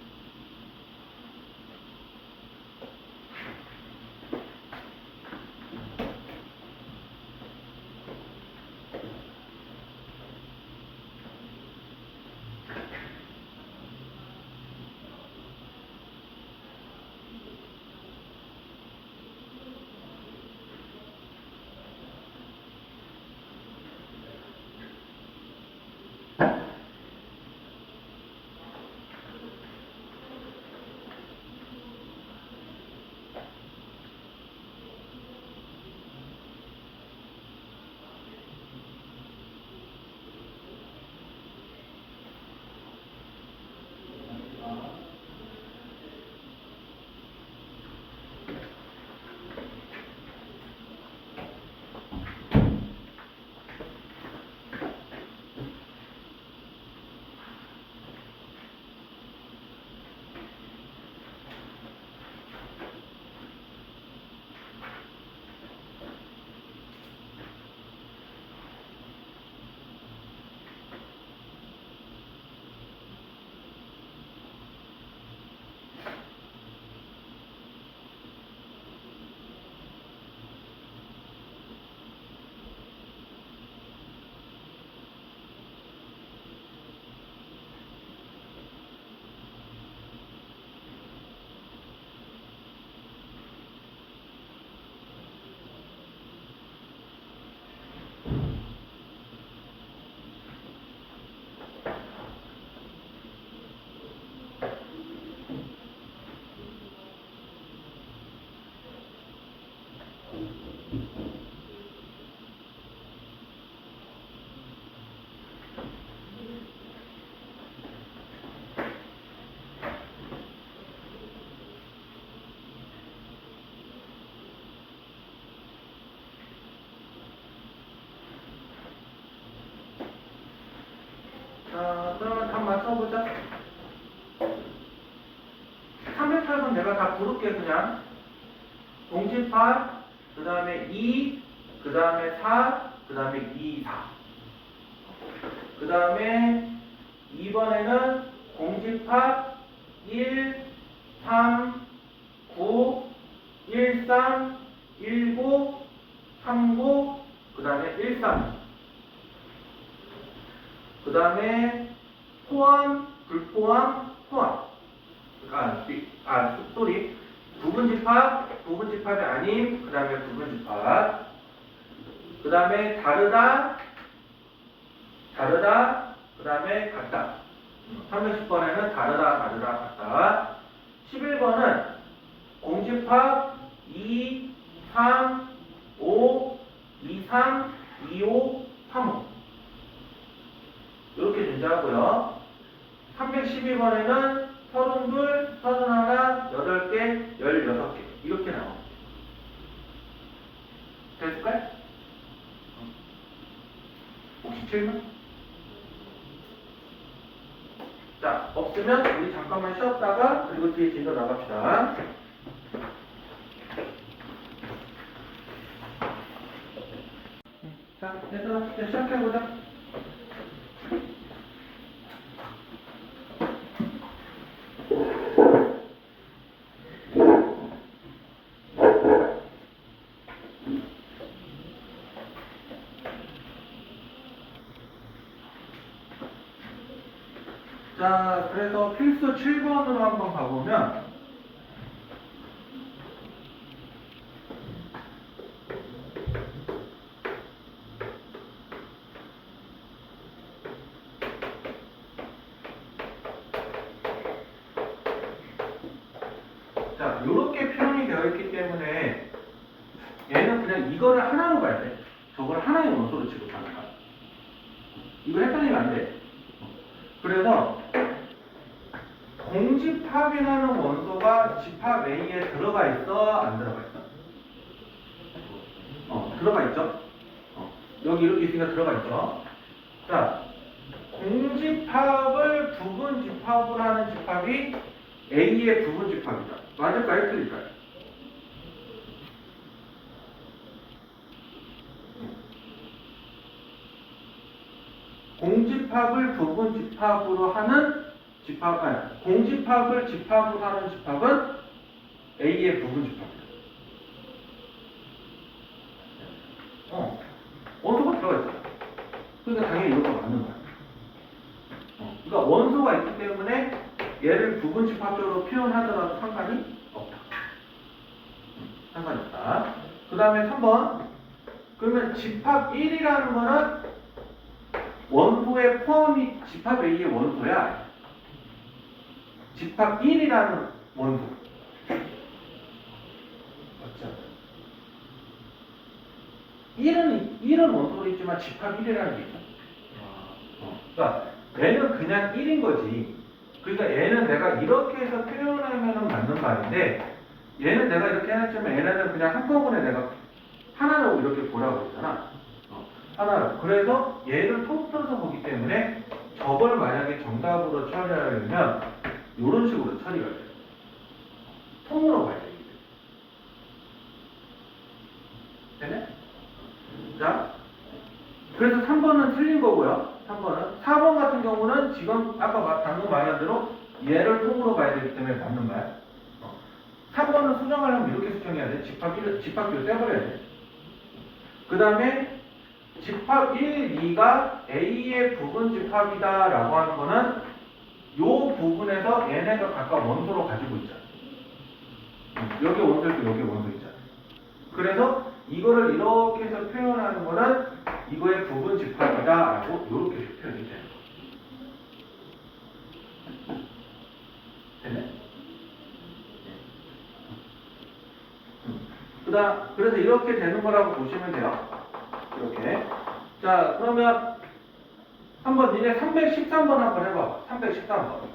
한번 써보자. 308번 내가 다 부를게 그냥. 공집합, 그 다음에 2, 그 다음에 4, 그 다음에 2, 4. 그 다음에 2번에는 공집합 1, 3, 9, 1, 3, 19, 39, 그 다음에 1, 3. 그 다음에 포함, 불포함, 포함. 쏘리. 부분집합, 부분집합이 아닌, 그 다음에 부분집합. 그 다음에 다르다, 다르다, 그 다음에 같다. 310번에는 다르다, 다르다, 같다. 11번은 공집합 2, 3, 5, 2, 3, 2, 5, 3, 5. 이렇게 존재하고요. 312번에는 32, 31, 8개, 16개. 이렇게 나옵니다. 됐을까요? 혹시 질문? 자, 없으면 우리 잠깐만 쉬었다가 그리고 뒤에 진도 나갑시다. 자, 얘들아, 이제 시작해보자. 자, 그래서 필수 7번으로 한번 가보면 자, 요렇게 표현이 되어 있기 때문에 얘는 그냥 이거를 하나로 봐야 돼. 저걸 하나의 원소로 취급하는 거야. 이거 헷갈리면 안 돼. 그래서 공집합이라는 원소가 집합 A에 들어가 있어? 안 들어가 있어? 들어가 있죠? 여기 이렇게 있으니까 들어가 있죠? 자, 공집합을 부분집합으로 하는 집합이 A의 부분집합이다. 맞을까요? 틀릴까요? 공집합을 부분집합으로 하는 집합, 아니, 공집합을 집합으로 하는 집합은 A의 부분집합이다. 원소가 들어가 있어. 그러니까 당연히 이것도 맞는 거야. 그러니까 원소가 있기 때문에 얘를 부분집합적으로 표현하더라도 상관이 없다. 상관이 없다. 그 다음에 3번. 그러면 집합 1이라는 거는 원소의 포함이 집합 A의 원소야. 집합 1이라는 원소. 맞죠? 1은 원소로 있지만 집합 1이라는 게 있어. 그러니까 얘는 그냥 1인 거지. 그러니까 얘는 내가 이렇게 해서 표현하면 맞는 말인데 얘는 내가 이렇게 해놨지만 얘네는 그냥 한꺼번에 내가 하나로 이렇게 보라고 했잖아. 하나로. 그래서 얘를 통틀어서 보기 때문에 저걸 만약에 정답으로 처리하려면 이런 식으로 처리가 돼요. 통으로 봐야 되기 때문에. 되네? 자, 그래서 3번은 틀린 거고요. 3번은. 4번 같은 경우는 지금 아까 방금 말한 대로 얘를 통으로 봐야 되기 때문에 맞는 말. 4번은 수정하려면 이렇게 수정해야 돼. 집합비를 떼버려야 돼. 그 다음에 집합 1, 2가 A의 부분 집합이다 라고 하는 거는 요 부분에서 얘네가 각각 원소로 가지고 있잖아. 여기 원소 있고 여기 원소 있잖아. 그래서 이거를 이렇게 해서 표현하는 거는 이거의 부분 집합이다 라고 이렇게 표현이 되는 거야. 됐네? 그래서 이렇게 되는 거라고 보시면 돼요. 이렇게. 자, 그러면 한번 니네 313번 한번 해봐. 313번.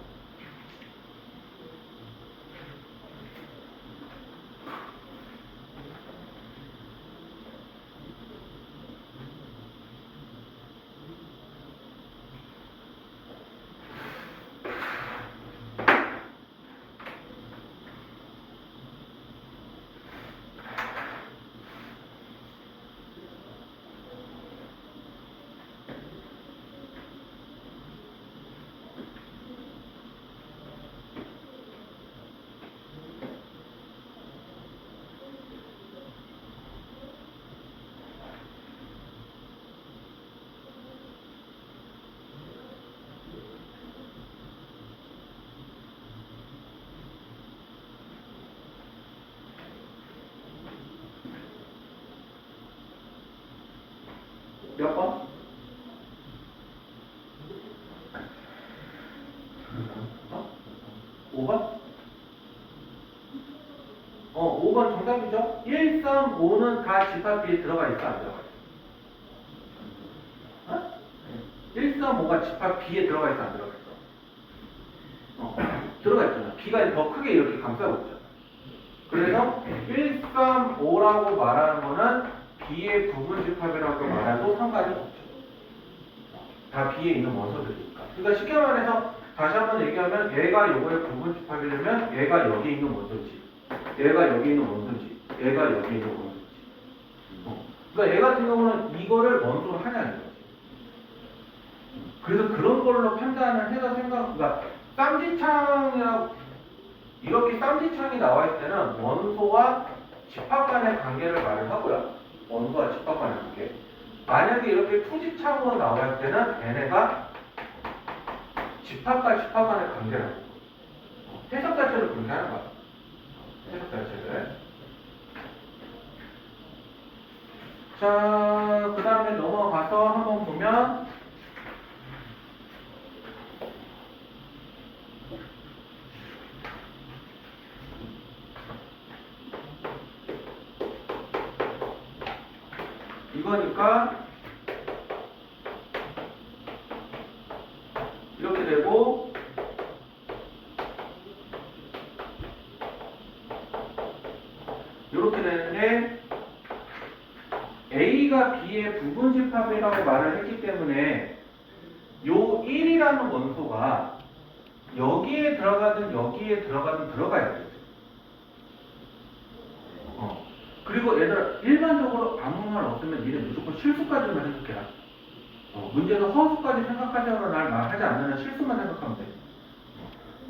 몇 번? 어? 5번? 5번 정답이죠? 1, 3, 5는 다 집합 B에 들어가 있어, 안 들어가 있어? 어? 1, 3, 5가 집합 B에 들어가 있어, 안 들어가 있어? 들어가 있잖아. B가 더 크게 이렇게 감싸고 있잖아. 그래서 1, 3, 5라고 말하는 거는 B의 부분 집합이라고 말해도 상관이 없죠. 다 B에 있는 원소들이니까. 그러니까 쉽게 말해서 다시 한번 얘기하면 얘가 요거의 부분 집합이려면 얘가 여기 있는 원소지, 얘가 여기 있는 원소지, 얘가 여기 있는 원소지. 그러니까 얘 같은 경우는 이거를 원소로 하냐는 거지. 그래서 그런 걸로 판단을 해서 그러니까 쌍지창이라고 이렇게 쌍지창이 나와 있을 때는 원소와 집합 간의 관계를 말을 하고요. 원소와 집합 간의 관계. 만약에 이렇게 투지창으로 나와 있을 때는 얘네가 집합과 집합 간의 관계라고. 해석 자체를 그렇게 하는 거야. 해석 자체를. 자, 그 다음에 넘어가서 한번 보면 이거니까 이렇게 되고 이렇게 되는데 A가 B의 부분 집합이라고 말을 했기 때문에 요 1이라는 원소가 여기에 들어가든 여기에 들어가든 들어가야 되죠. 그리고 얘들아 일반적으로 아무 말 없으면 니네 무조건 실수까지만 생각해라. 문제는 허수까지 생각하자고 날 말하지 않는 실수만 생각하면 돼.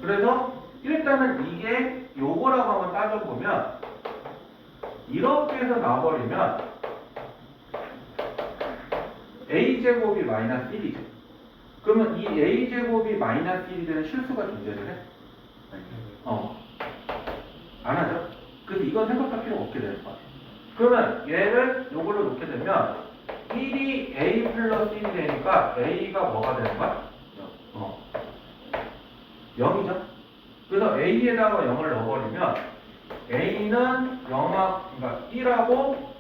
그래서 일단은 이게 요거라고 한번 따져보면 이렇게 해서 나와버리면 a제곱이 마이너스 1이죠. 그러면 이 a제곱이 마이너스 1이 되는 실수가 존재를 해? 안 하죠? 그래서 이건 생각할 필요 없게 되는 거야. 그러면 얘를 요걸로 놓게 되면 1이 a 플러스 1이 되니까 a가 뭐가 되는 거야? 0이죠. 그래서 a에다가 0을 넣어버리면 a는 0그러니까 1하고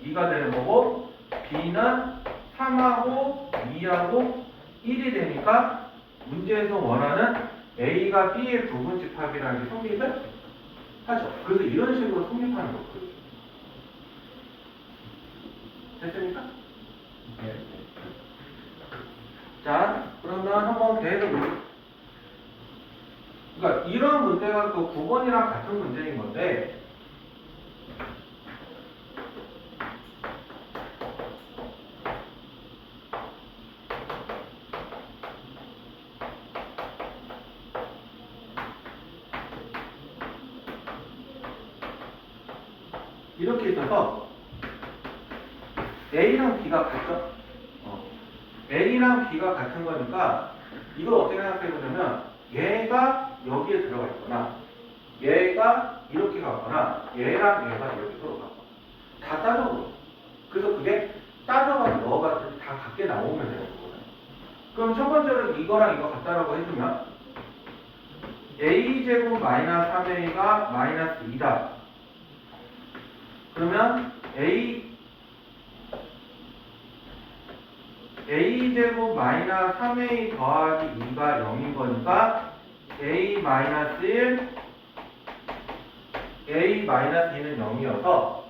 2가 되는 거고 b는 3하고 2하고 1이 되니까 문제에서 원하는 a가 b의 부분 집합이라는 게 성립을 하죠. 그래서 이런 식으로 성립하는 거거든요. 됐습니까? 네. 자, 그러면 한번 계속 그러니까 이런 문제가 그 9번이랑 같은 문제인 건데 이렇게 있어서 A랑 B가 같죠? A랑 B가 같은 거니까 이걸 어떻게 생각해 보냐면 얘가 여기에 들어가 있거나 얘가 이렇게 가거나 얘랑 얘가 이렇게 서로 가거나 다 따져보죠. 그래서 그게 따져가서 넣어봤더니 다 같게 나오면 되는 거거든요. 그럼 첫 번째로 이거랑 이거 같다라고 해주면 a제곱 마이너스 3a가 마이너스 2다. 그러면 a제곱 마이너스 3a 더하기 2가 0인 거니까 a 마이너스 1, a 마이너스 2는 0이어서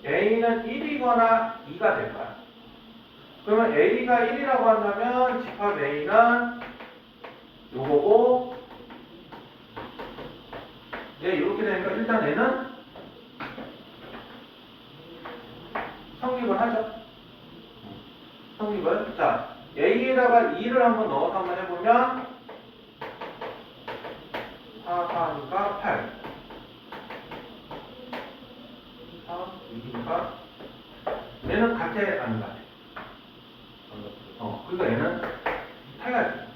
a는 1이거나 2가 될 거야. 그러면 a가 1이라고 한다면 집합 a는 요거고 얘 이렇게 되니까 일단 얘는 성립을 하죠. 성립을. 자, a에다가 2를 한번 넣어서 한번 해보면 4, 4니까 8 4, 6이니까 얘는 같아 안 같아? 그러니까 얘는 8가지.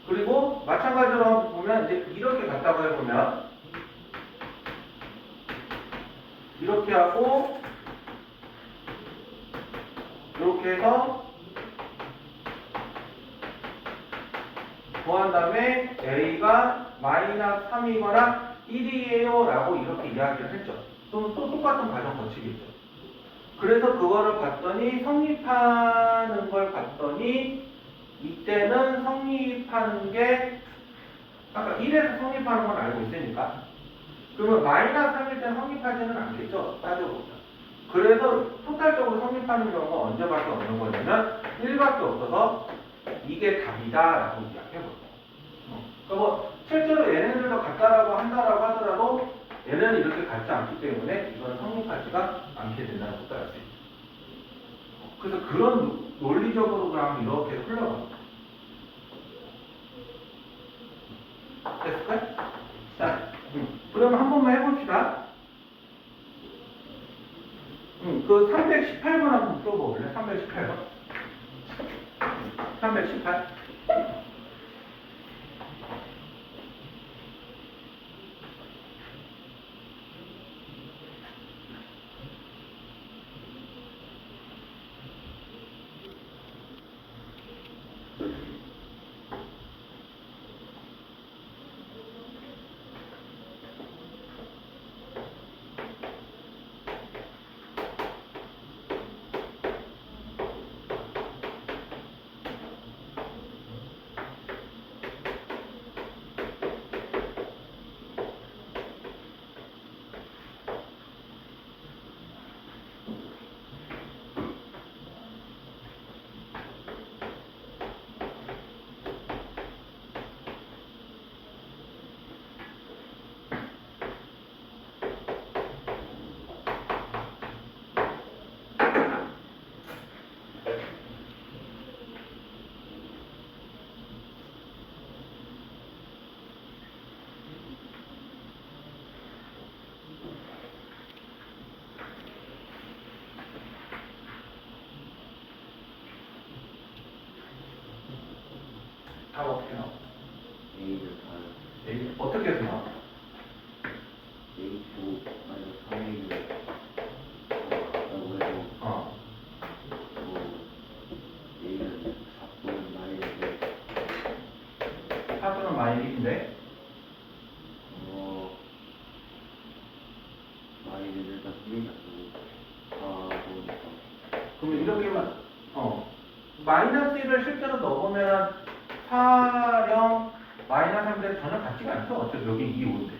그리고 마찬가지로 보면 이제 이렇게 갔다고 해보면 이렇게 하고 이렇게 해서 구한 다음에 A가 마이너스 3이거나 1이에요 라고 이렇게 이야기를 했죠. 또 똑같은 과정 거치겠죠. 그래서 그거를 봤더니 성립하는 걸 봤더니 이때는 성립하는 게 아까 1에서 성립하는 건 알고 있으니까 그러면 마이너스 3일 때는 성립하지는 않겠죠. 따져보면. 그래서 토탈적으로 성립하는 경우가 언제밖에 없는 거냐면 1밖에 없어서 이게 답이다 라고 이야기해볼게요. 그러니까 뭐 실제로 얘네들도 같다라고 한다라고 하더라도 얘네는 이렇게 같지 않기 때문에 이거는 성립하지가 않게 된다는 것도 알 수 있어요. 그래서 그런 논리적으로 그냥 이렇게 흘러갑니다. 됐을까요? 자, 그러면 한 번만 해봅시다. 그 318번 한번 풀어볼래? 318번. 318. 답 어떻게 나와? A를 다 A, 어떻게 해서 나와? A9 마이너스 3A를 같다고 해도 A는 4분의 마이너스 4분은 마이너스인데 마이너스 일단 3이 안 되고 4보니까 그러면 이렇게만 마이너스 1을 실제로 넣어보면 4령 마이너스 3인데 전혀 같지가 않죠. 어차피 여기 2, 5인데.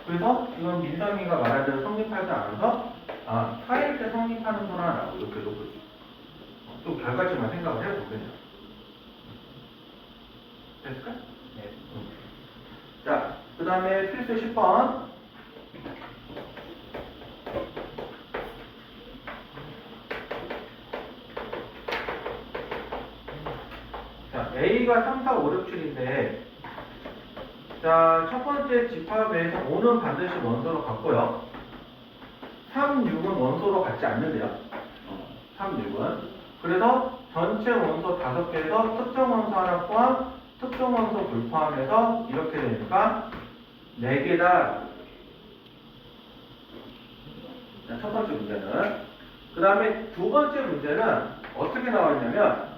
그래서 지금 민성이가 말한 대로 성립하지 않아서 4일 때 성립하는구나 라고 이렇게 놓고 좀 결과치만 생각을 해보겠네요. 됐을까? 네. 자, 그 다음에 필수 10번. 자, A가 3, 4, 5, 6, 7인데, 자, 첫 번째 집합에서 5는 반드시 원소로 같고요. 3, 6은 원소로 같지 않는데요. 3, 6은. 그래서 전체 원소 5개에서 특정 원소 하나 포함, 특정 원소 불포함해서 이렇게 되니까 4개다. 자, 첫 번째 문제는. 그 다음에 두 번째 문제는 어떻게 나왔냐면,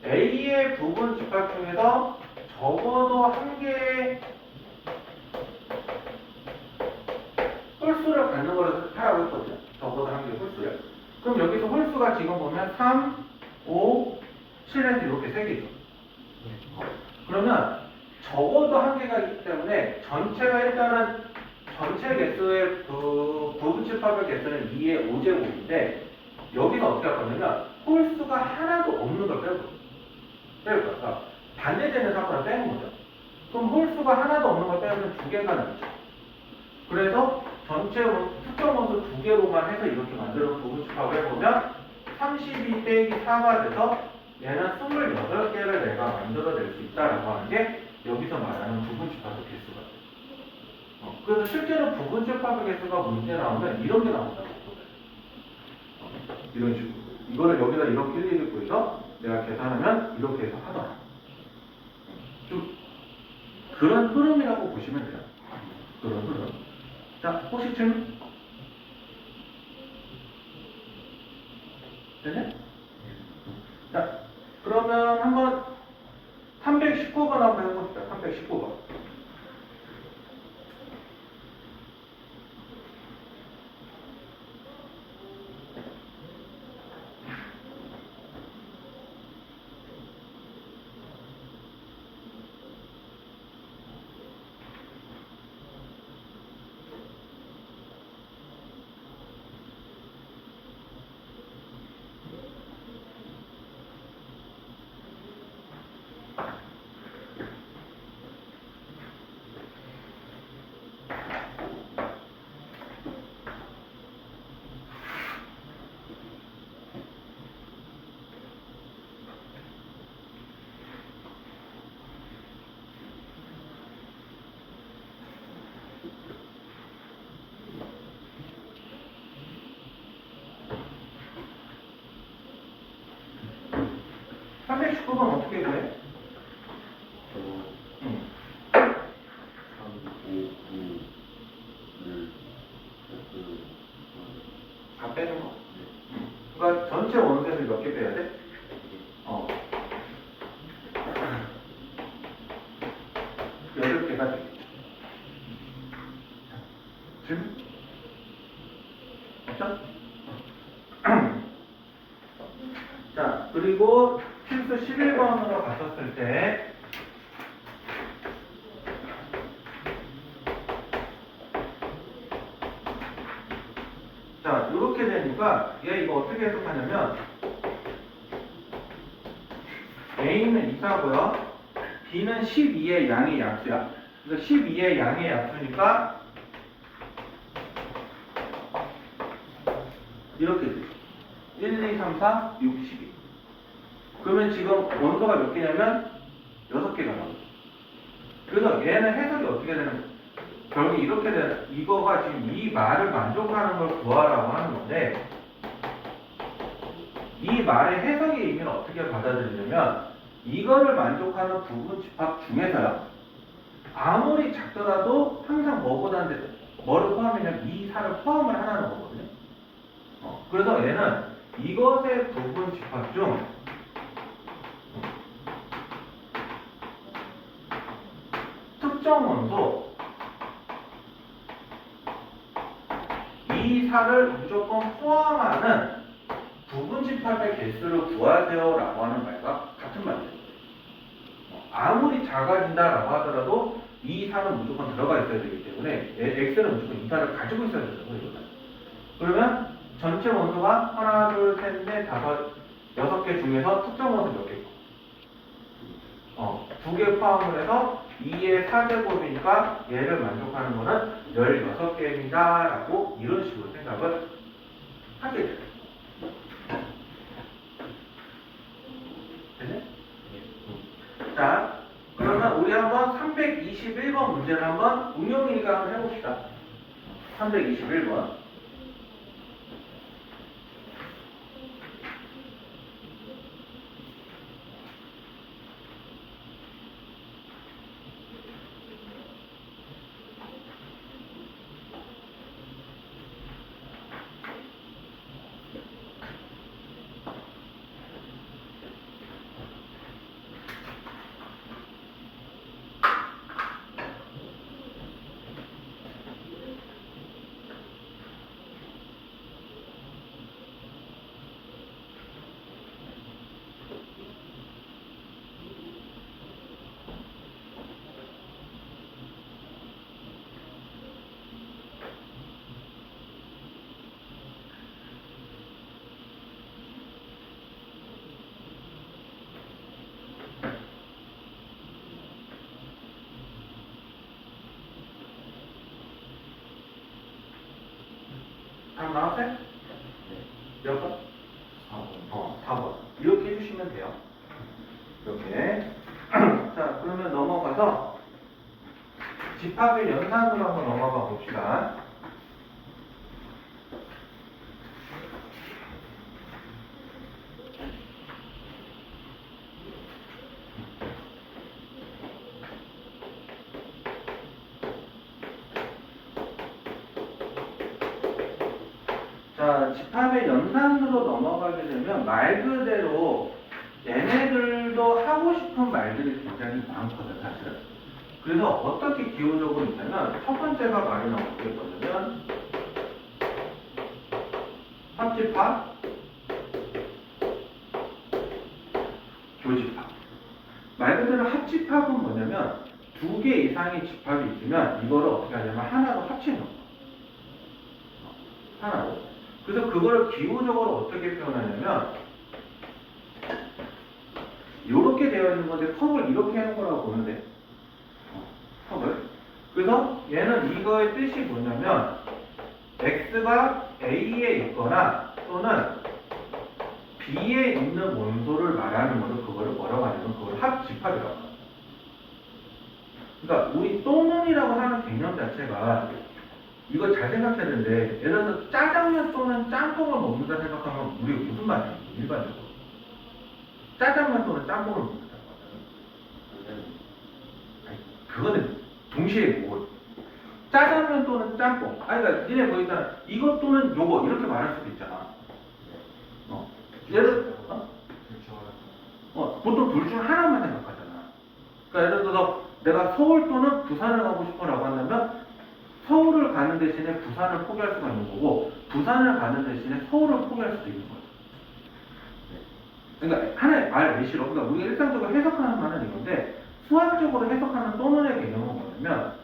A의 부분 집합 중에서 적어도 한 개의 홀수를 갖는 거를 하라고 했거든요. 적어도 한 개의 홀수를. 그럼 여기서 홀수가 지금 보면 3, 5, 7에서 이렇게 3개죠. 그러면 적어도 한 개가 있기 때문에 전체가 일단은 전체 개수의 그 부분 집합의 개수는 2의 5제곱인데 여기서 어떻게 할 거냐면 홀수가 하나도 없는 걸 빼고 그러니까 반대되는 사건을 빼는 거죠. 그럼 홀수가 하나도 없는 걸 빼면 2개가 남죠. 그래서 전체 특정 원소 2개로만 해서 이렇게 만들어 부분 집합을 해보면 32 빼기 4가 돼서 얘는 28개를 내가 만들어낼 수 있다라고 하는 게 여기서 말하는 부분 집합의 개수가 돼요. 그래서 실제로 부분 집합의 개수가 문제 나오면 이런 게 나온다고 보거든요. 이런 식으로. 이거를 여기다 이렇게 일일이 보여서 내가 계산하면 이렇게 해서 하더라. 좀 그런 흐름이라고 보시면 돼요. 그런 흐름. 자, 혹시 질문? 되네? 그러면 한번 319번 한번 해봅시다. 319번. 번 어떻게 구해? 저 응. 3, 5, 9, 1, 다 빼는 거. 네. 그러니까 전체 원소에서 몇 개 빼야 돼? 어. 8개가 돼. 질문? 없죠? 자, 그리고 필수 11번으로 갔었을 때, 자, 이렇게 되니까 얘 이거 어떻게 해석하냐면 A는 2사고요. B는 12의 양의 약수야. 그래서 12의 양의 약수니까 이렇게 돼. 1, 2, 3, 4, 6, 12. 그러면 지금 원소가 몇 개냐면 6개가 나와요. 그래서 얘는 해석이 어떻게 되는 거야? 결국 이렇게 되는, 이거가 지금 이 말을 만족하는 걸 구하라고 하는 건데, 이 말의 해석의 의미는 어떻게 받아들이냐면, 이거를 만족하는 부분 집합 중에서요, 아무리 작더라도 항상 뭐보다는 뭐를 포함하냐면 이 사를 포함을 하라는 거거든요. 그래서 얘는 이것의 부분 집합 중 특정 원소 이 사를 무조건 포함하는 부분 집합의 개수를 구하세요라고 하는 말과 같은 말이에요. 아무리 작아진다라고 하더라도 이 사는 무조건 들어가 있어야 되기 때문에 x는 무조건 이 사를 가지고 있어야 된다고 이거는. 그러면 전체 원소가 하나, 둘, 셋, 넷, 다섯, 6개 중에서 특정 원소 몇 개 있고? 2개 포함을 해서 2의 4제곱이니까 얘를 만족하는 거는 16개입니다. 라고 이런 식으로 생각을 하게 돼요. 되네? 자, 그러면 우리 한번 321번 문제를 한번 응용이니까 한번 해봅시다. 321번. 다 나왔어요? 몇 번? 4번. 4번. 이렇게 해주시면 돼요. 이렇게. 자, 그러면 넘어가서 집합의 연산으로 한번 넘어가 봅시다. 자, 집합의 연산으로 넘어가게 되면 말 그대로 얘네들 오늘도 하고 싶은 말들이 굉장히 많거든, 사실은. 그래서 어떻게 기호적으로 있냐면, 첫 번째가 말이 나오게 뭐냐면, 합집합, 교집합. 말 그대로 합집합은 뭐냐면, 두 개 이상의 집합이 있으면, 이거를 어떻게 하냐면, 하나로 합치는 거예요. 하나로. 그래서 그거를 기호적으로 어떻게 표현하냐면, 이렇게 되어 있는 건데 컵을 이렇게 하는 거라고 보면 돼. 컵을. 그래서 얘는 이거의 뜻이 뭐냐면 x가 a에 있거나 또는 b에 있는 원소를 말하는 거를 그거를 뭐라고 하냐면 그걸 합집합이라고 합니다. 그러니까 우리 또는이라고 하는 개념 자체가 이거 잘 생각해야 되는데 예를 들어서 짜장면 또는 짬뽕을 먹는다 생각하면 우리 무슨 말이에요? 일반적으로. 짜장면 또는 짬뽕을 먹는다고 하잖아요. 아니, 그거는 동시에 뭐 짜장면 또는 짬뽕. 아니 그러니까 니네 뭐 있잖아. 이것 또는 요거 이렇게 말할 수도 있잖아. 예를 보통 둘 중 하나만 생각하잖아. 그러니까 예를 들어서 내가 서울 또는 부산을 가고 싶어라고 한다면 서울을 가는 대신에 부산을 포기할 수가 있는 거고 부산을 가는 대신에 서울을 포기할 수도 있는 거야. 그러니까 하나의 말 예시로 그러니까 우리가 일상적으로 해석하는 말은 이건데 수학적으로 해석하는 또는의 개념은 뭐냐면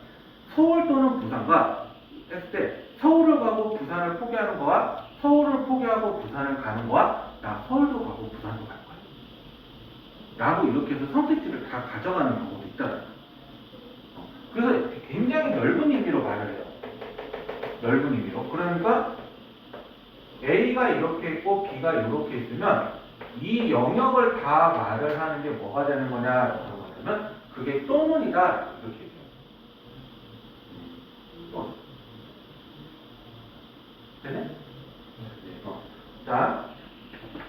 서울 또는 부산과 했을 때 서울을 가고 부산을 포기하는 거와 서울을 포기하고 부산을 가는 거와 나 서울도 가고 부산도 갈 거야 라고 이렇게 해서 선택지를 다 가져가는 경우도 있잖아요. 그래서 굉장히 넓은 의미로 말을 해요. 넓은 의미로. 그러니까 A가 이렇게 있고 B가 이렇게 있으면 이 영역을 다 말을 하는 게 뭐가 되는 거냐라고 하면 그게 또는이다 이렇게 얘기해요. 되네? 자,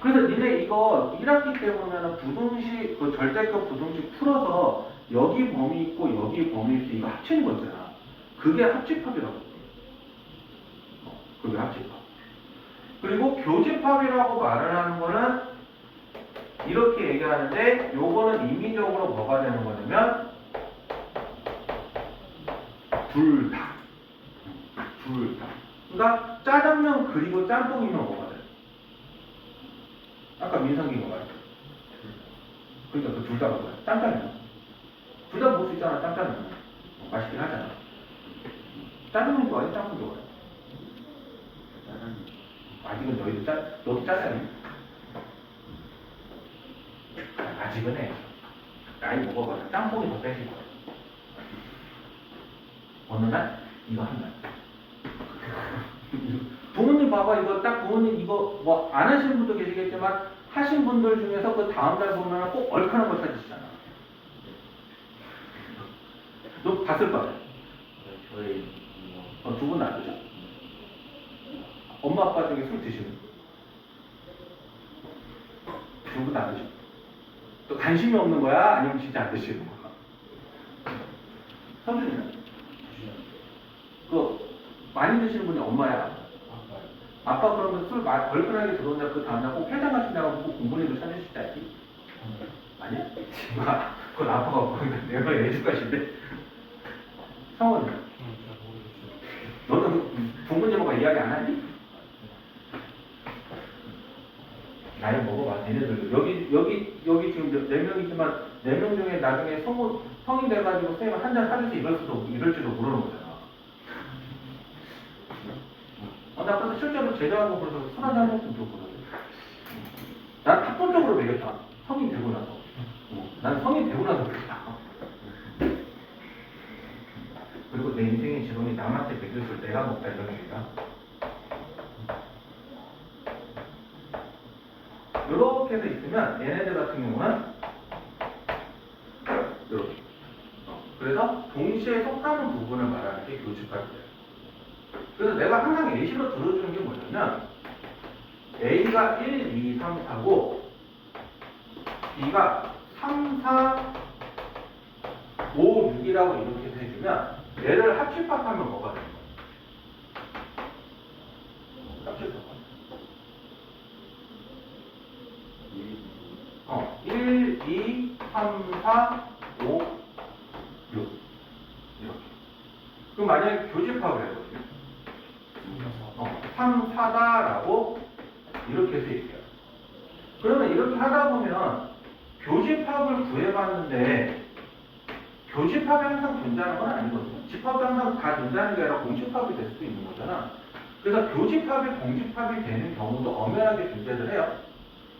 그래서 니네 이거 1학기 때 보면은 부등식, 그 절대값 부등식 풀어서 여기 범위 있고 여기 범위 있고 이거 합치는 거 있잖아. 그게 합집합이라고. 그게 합집합. 그리고 교집합이라고 말을 하는 거는 이렇게 얘기하는데 요거는 임의적으로 뭐가 되는 거냐면 둘 다. 둘 다. 그러니까 짜장면 그리고 짬뽕이면 뭐가 돼? 아까 민성이가 말했죠. 그러니까 그 둘 다가 뭐야? 짬짜면. 둘 다 먹을 수 있잖아, 짬짜면. 맛있긴 하잖아. 짜장면 좋아해? 짬뽕 좋아해? 아직은 너도 짜장면? 아직은 해. 나이 먹어봐서 짬뽕이 더 뺏길 거야. 어느 날? 이거 한 날. 부모님 봐봐, 이거 딱 부모님 이거 뭐 안 하시는 분도 계시겠지만 하신 분들 중에서 그 다음날 보면 꼭 얼큰한 거 찾으시잖아. 너 봤을 거야. 저희 두 분 안 드셔? 엄마 아빠 중에 술 드시는? 두 분 안 드셔? 또 관심이 없는 거야? 아니면 진짜 안 드시는 거야? 선준이는? 그 많이 드시는 분이 엄마야? 아빠 그러면 술 얼큰하게 들어온다 그 다음날 꼭 회장 가신다고 꼭 공부님을 찾으시지 않지? 아니야? 그건 아빠가 모르는데 내가 애주가신데 성원은? 너는 부모님하고 이야기 안 하니? 나이 먹어봐. 얘네들도 여기 지금 4명이지만 4명 중에 나중에 성인 돼가지고 선생님 한잔 사줄지 이럴지도 모르는 거잖아. 나 그래서 실제로 제자하고 그래서 술 한잔 먹고 들었거든. 난 합본적으로 먹였다. 성인 되고 나서. 난 성인 되고 나서 그랬다. 그리고 내 인생의 지론이 남한테 먹였을 내가 먹다 이런 얘기가. 이렇게 해서 있으면 얘네들 같은 경우는 이렇게. 그래서 동시에 속하는 부분을 말하는 게 교집합이 돼요. 그래서 내가 항상 예시로 들어주는 게 뭐냐면 A가 1, 2, 3, 4고 B가 3, 4, 5, 6이라고 이렇게 해주면 얘를 합집합하면 뭐가 되는 거야? 합집합. 1, 2, 3, 4, 5, 6 이렇게. 그럼 만약에 교집합을 해보세요. 3, 4다라고 이렇게 해서 얘기해요. 그러면 이렇게 하다 보면 교집합을 구해봤는데 교집합이 항상 존재하는 건 아니거든요. 집합이 항상 다 존재하는 게 아니라 공집합이 될 수도 있는 거잖아. 그래서 교집합이 공집합이 되는 경우도 엄연하게 존재를 해요.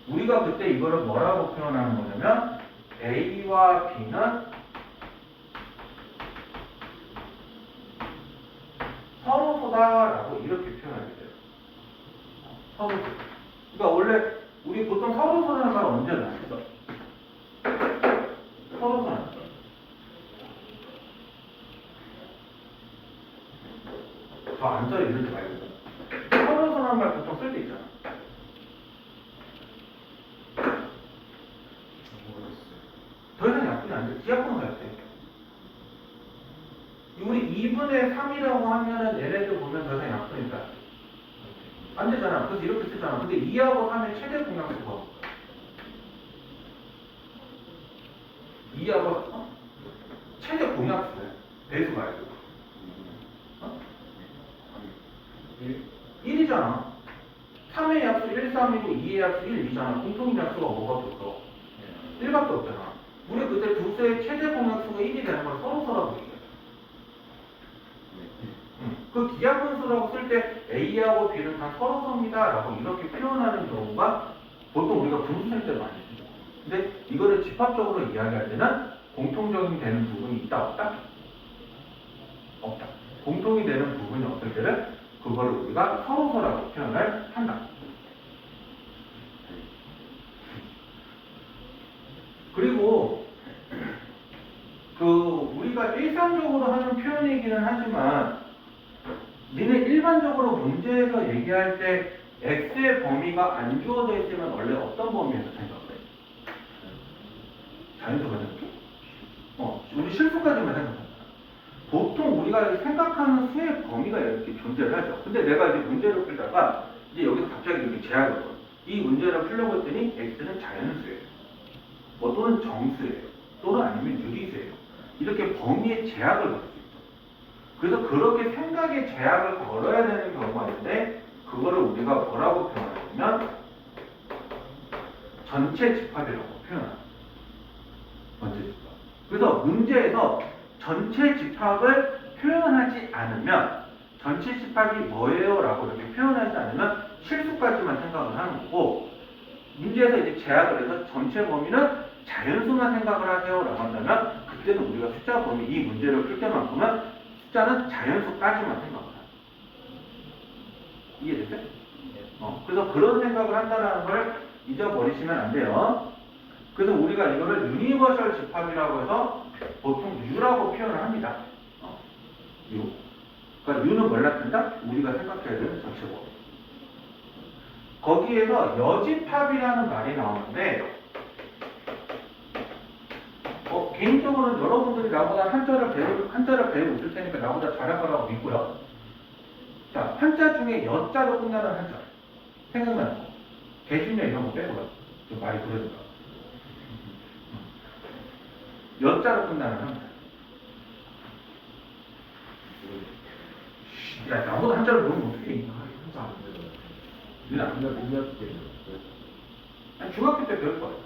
우리가 그때 이거를 뭐라고 표현하는 거냐면 A와 B는 서로소다라고 이렇게 표현하게 돼요. 서로소. 그러니까 원래 우리 보통 서로소라는 말 언제 나왔어? 서로소라는 말. 저 앉아 이러지 말고. 서로소라는 말 보통 쓸 때 있잖아. 더 이상 약분이 안 돼. 기약분으로 가야 돼. 우리 2분의 3이라고 하면은 얘네들 보면 더 이상 약분이다. 안 되잖아. 그래서 이렇게 쓰잖아. 근데 2하고 3의 최대 공약수가 2하고 최대 공약수야. 배수가 아니고. 1이잖아. 3의 약수 1, 3이고 2의 약수 1, 2잖아. 공통 약수가 뭐가 붙어? 1밖에 없잖아. 우리 그때 두수의 최대 공약수가 1이 되는 걸 서로서라고 얘기해. 그 기하분수라고 쓸 때 A하고 B는 다 서로서입니다 라고 이렇게 표현하는 경우가 보통 우리가 분수 쓸 때 많이 쓰죠. 근데 이거를 집합적으로 이야기할 때는 공통적인 되는 부분이 있다 없다? 없다. 공통이 되는 부분이 없을 때는 그거를 우리가 서로서라고 표현을 한다. 그리고 우리가 일상적으로 하는 표현이기는 하지만 니네 일반적으로 문제에서 얘기할 때 x의 범위가 안 주어져 있으면 원래 어떤 범위에서 생각을 해? 자연수가 생각해? 우리 실수까지만 생각한다. 보통 우리가 생각하는 수의 범위가 이렇게 존재를 하죠. 근데 내가 이제 문제를 풀다가 이제 여기서 갑자기 이렇게 제약을 둬. 이 문제를 풀려고 했더니 x는 자연수예요. 또는 정수예요. 또는 아니면 유리수예요. 이렇게 범위에 제약을 걸수 있죠. 그래서 그렇게 생각에 제약을 걸어야 되는 경우가 있는데 그거를 우리가 뭐라고 표현하냐면 전체 집합이라고 표현합니다. 전체 집합. 그래서 문제에서 전체 집합을 표현하지 않으면 전체 집합이 뭐예요? 라고 이렇게 표현하지 않으면 실수까지만 생각을 하는 거고 문제에서 이제 제약을 해서 전체 범위는 자연수만 생각을 하세요 라고 한다면 그때는 우리가 숫자 범위 이 문제를 풀 때만큼은 숫자는 자연수까지만 생각을 해요. 이해됐어요? 그래서 그런 생각을 한다는 걸 잊어버리시면 안 돼요. 그래서 우리가 이거를 유니버셜 집합이라고 해서 보통 U라고 표현을 합니다. U. 그러니까 U는 뭘 나타낸다? 우리가 생각해야 되는 전체고. 거기에서 여집합이라는 말이 나오는데 개인적으로는 여러분들이 나보다 한자를 배우고 있을 테니까 나보다 잘할 거라고 믿고요. 자, 한자 중에 여자로 끝나는 한자. 생각나는 거. 개중에 이런 거 빼고요. 좀 많이 그러니까. 여자로 끝나는 한자. 야, 나보다 한자를 모르면 어떻게 해? 한자 안 되잖아. 누나. 근데 공략 때 아니, 중학교 때 배울 거예요.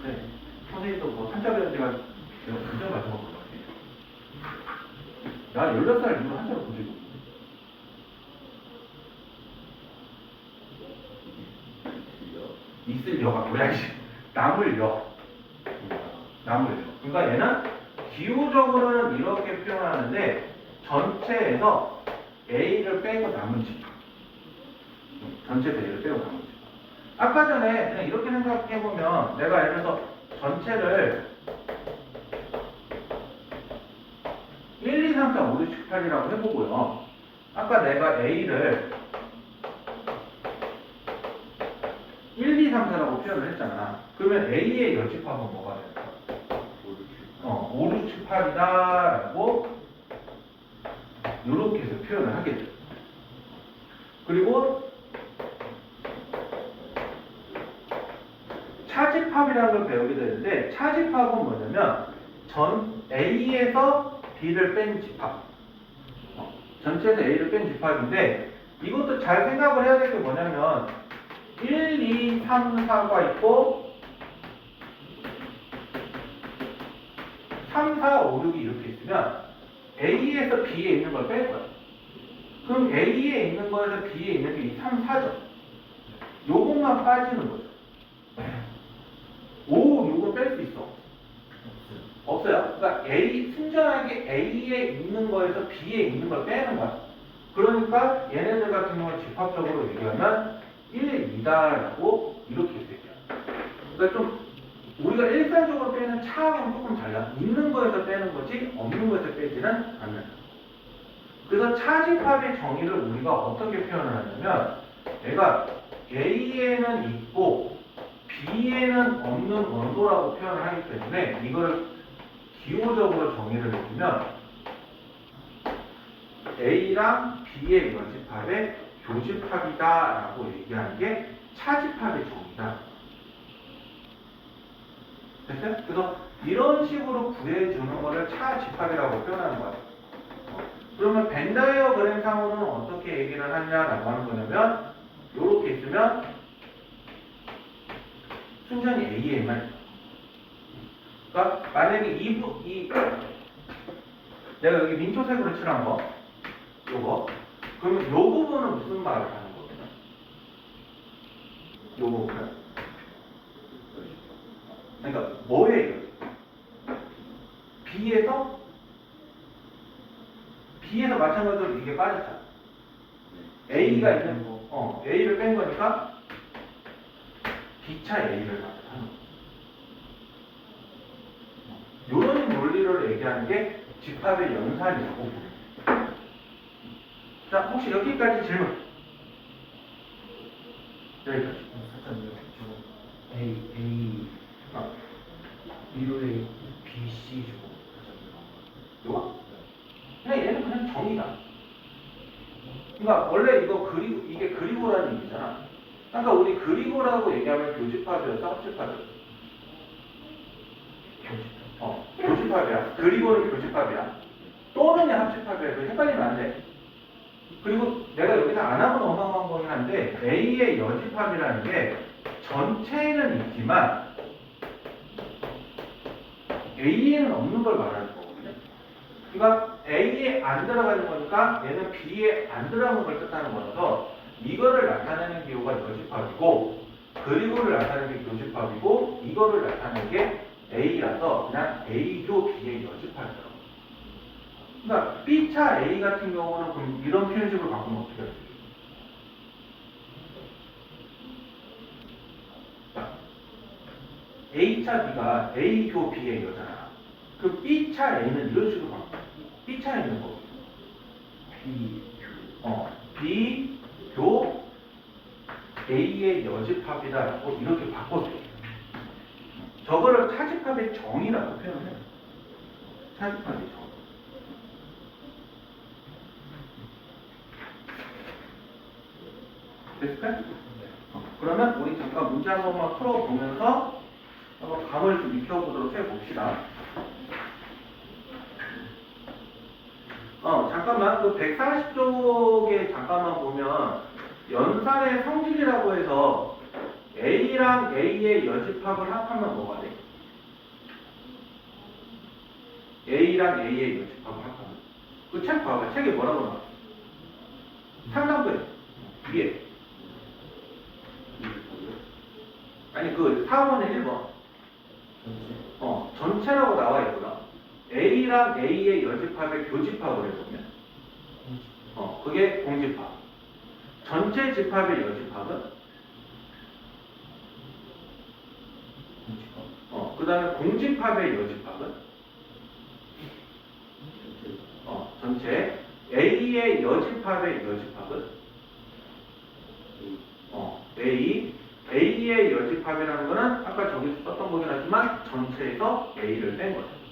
네. 선생님도 뭐 한자 배운 지가 내가 굉장히 많이 먹은 것 같아요. 나 16살 이후로 한자를 본 적이 없어. 있을 여가 뭐야, 이씨. 남을 여. 그러니까 얘는 기호적으로는 이렇게 표현하는데 전체에서 A를 빼고 남은 집합. 전체에서 A를 빼고 남은 집합. 아까 전에 그냥 이렇게 생각해보면 내가 예를 들어서 전체를 1, 2, 3, 4, 5, 6, 7, 8이라고 해보고요. 아까 내가 A를 1, 2, 3, 4라고 표현을 했잖아. 그러면 A의 여집합은 뭐가 될까? 5, 6, 7, 8이다 라고 이렇게 해서 표현을 하게 돼요. 그리고 차집합이라는 걸 배우게 되는데 차집합은 뭐냐면 전 A에서 B를 뺀 집합. 전체에서 A를 뺀 집합인데 이것도 잘 생각을 해야 될 게 뭐냐면 1, 2, 3, 4가 있고 3, 4, 5, 6이 이렇게 있으면 A에서 B에 있는 걸 뺄 거야. 그럼 A에 있는 거에서 B에 있는 게 이 3, 4죠. 요것만 빠지는 거죠. 5, 6은 뺄 수 있어. 없어요. 그러니까 순전하게 A에 있는 거에서 B에 있는 걸 빼는 거야. 그러니까 얘네들 같은 경우는 집합적으로 얘기하면 1, 2다라고 이렇게 얘기해요. 그러니까 좀 우리가 일반적으로 빼는 차하고는 조금 달라. 있는 거에서 빼는 거지 없는 거에서 빼지는 않는다. 그래서 차집합의 정의를 우리가 어떻게 표현을 하냐면 얘가 A에는 있고 B에는 없는 원소라고 표현을 하기 때문에 이거를 기호적으로 정의를 해주면 A랑 B의 여집합의 교집합이다라고 얘기하는 게 차집합의 정의다. 됐어요? 그래서 이런 식으로 구해주는 거를 차집합이라고 표현하는 거예요. 그러면 벤다이어그램상으로는 어떻게 얘기를 하냐라고 하는 거냐면 이렇게 있으면 순전히 A에만 있어. 그러니까 만약에 내가 여기 민초색으로 칠한 거 요거 그러면 요 부분은 무슨 말을 하는 거겠냐? 요 부분은 그러니까 뭐예요? B에서 마찬가지로 이게 빠졌잖아. A가 있는 거, A를 뺀 거니까 B차 A를 하는 거. 이런 논리를 얘기하는 게 집합의 연산이라고 봅니다. 자, 혹시 여기까지 질문? 여기까지. 잠깐만요. 저 A 위로에 B, C 주고 이거? 그냥 얘는 그냥 정의다. 그러니까 원래 이게 그리고라는 얘기잖아. 그러니까 우리 그리고라고 얘기하면 교집합이었어, 합집합이었어? 교집합이야. 그리고는 교집합이야. 또는 합집합이야. 그 헷갈리면 안 돼. 그리고 내가 여기서 안 하고 넘어간 거긴 한데 A의 여집합이라는 게 전체에는 있지만 A에는 없는 걸 말하는 거거든요. 그러니까 A에 안 들어가는 거니까 얘는 B에 안 들어가는 걸 뜻하는 거라서 이거를 나타내는 기호가 여집합이고 그리고를 나타내는 게 교집합이고 이거를 나타내는 게 A라서 그냥 A교 B의 여집합이더라고요. 그러니까 B차 A 같은 경우는 그럼 이런 표현식으로 바꾸면 어떻게 할수 있어요? A차 B가 A교 B의 여잖아. 그 B차 A는 이런 식으로 바꿔. B차 A는 뭐? B교 A의 여집합이다라고 이렇게 바꿔줘요. 저거를 차집합의 정의라고 표현해요. 차집합의 정. 됐을까요? 그러면 우리 잠깐 문제 한 번만 풀어보면서 한번 감을 좀 익혀보도록 해봅시다. 잠깐만 그 140쪽에 잠깐만 보면 연산의 성질이라고 해서 A랑 A의 여집합을 합하면 뭐가 돼? A랑 A의 여집합을 합하면 그 책 봐봐. 책에 뭐라고 나와? 상당부에 위에 아니 그 4번에 1번 전체라고 나와 있구나. A랑 A의 여집합의 교집합을 해보면 그게 공집합. 전체 집합의 여집합은 그 다음에 공집합의 여집합은 전체 A의 여집합의 여집합은 A의 여집합이라는 거는 아까 저기서 썼던 거긴 하지만 전체에서 A를 뺀 거죠.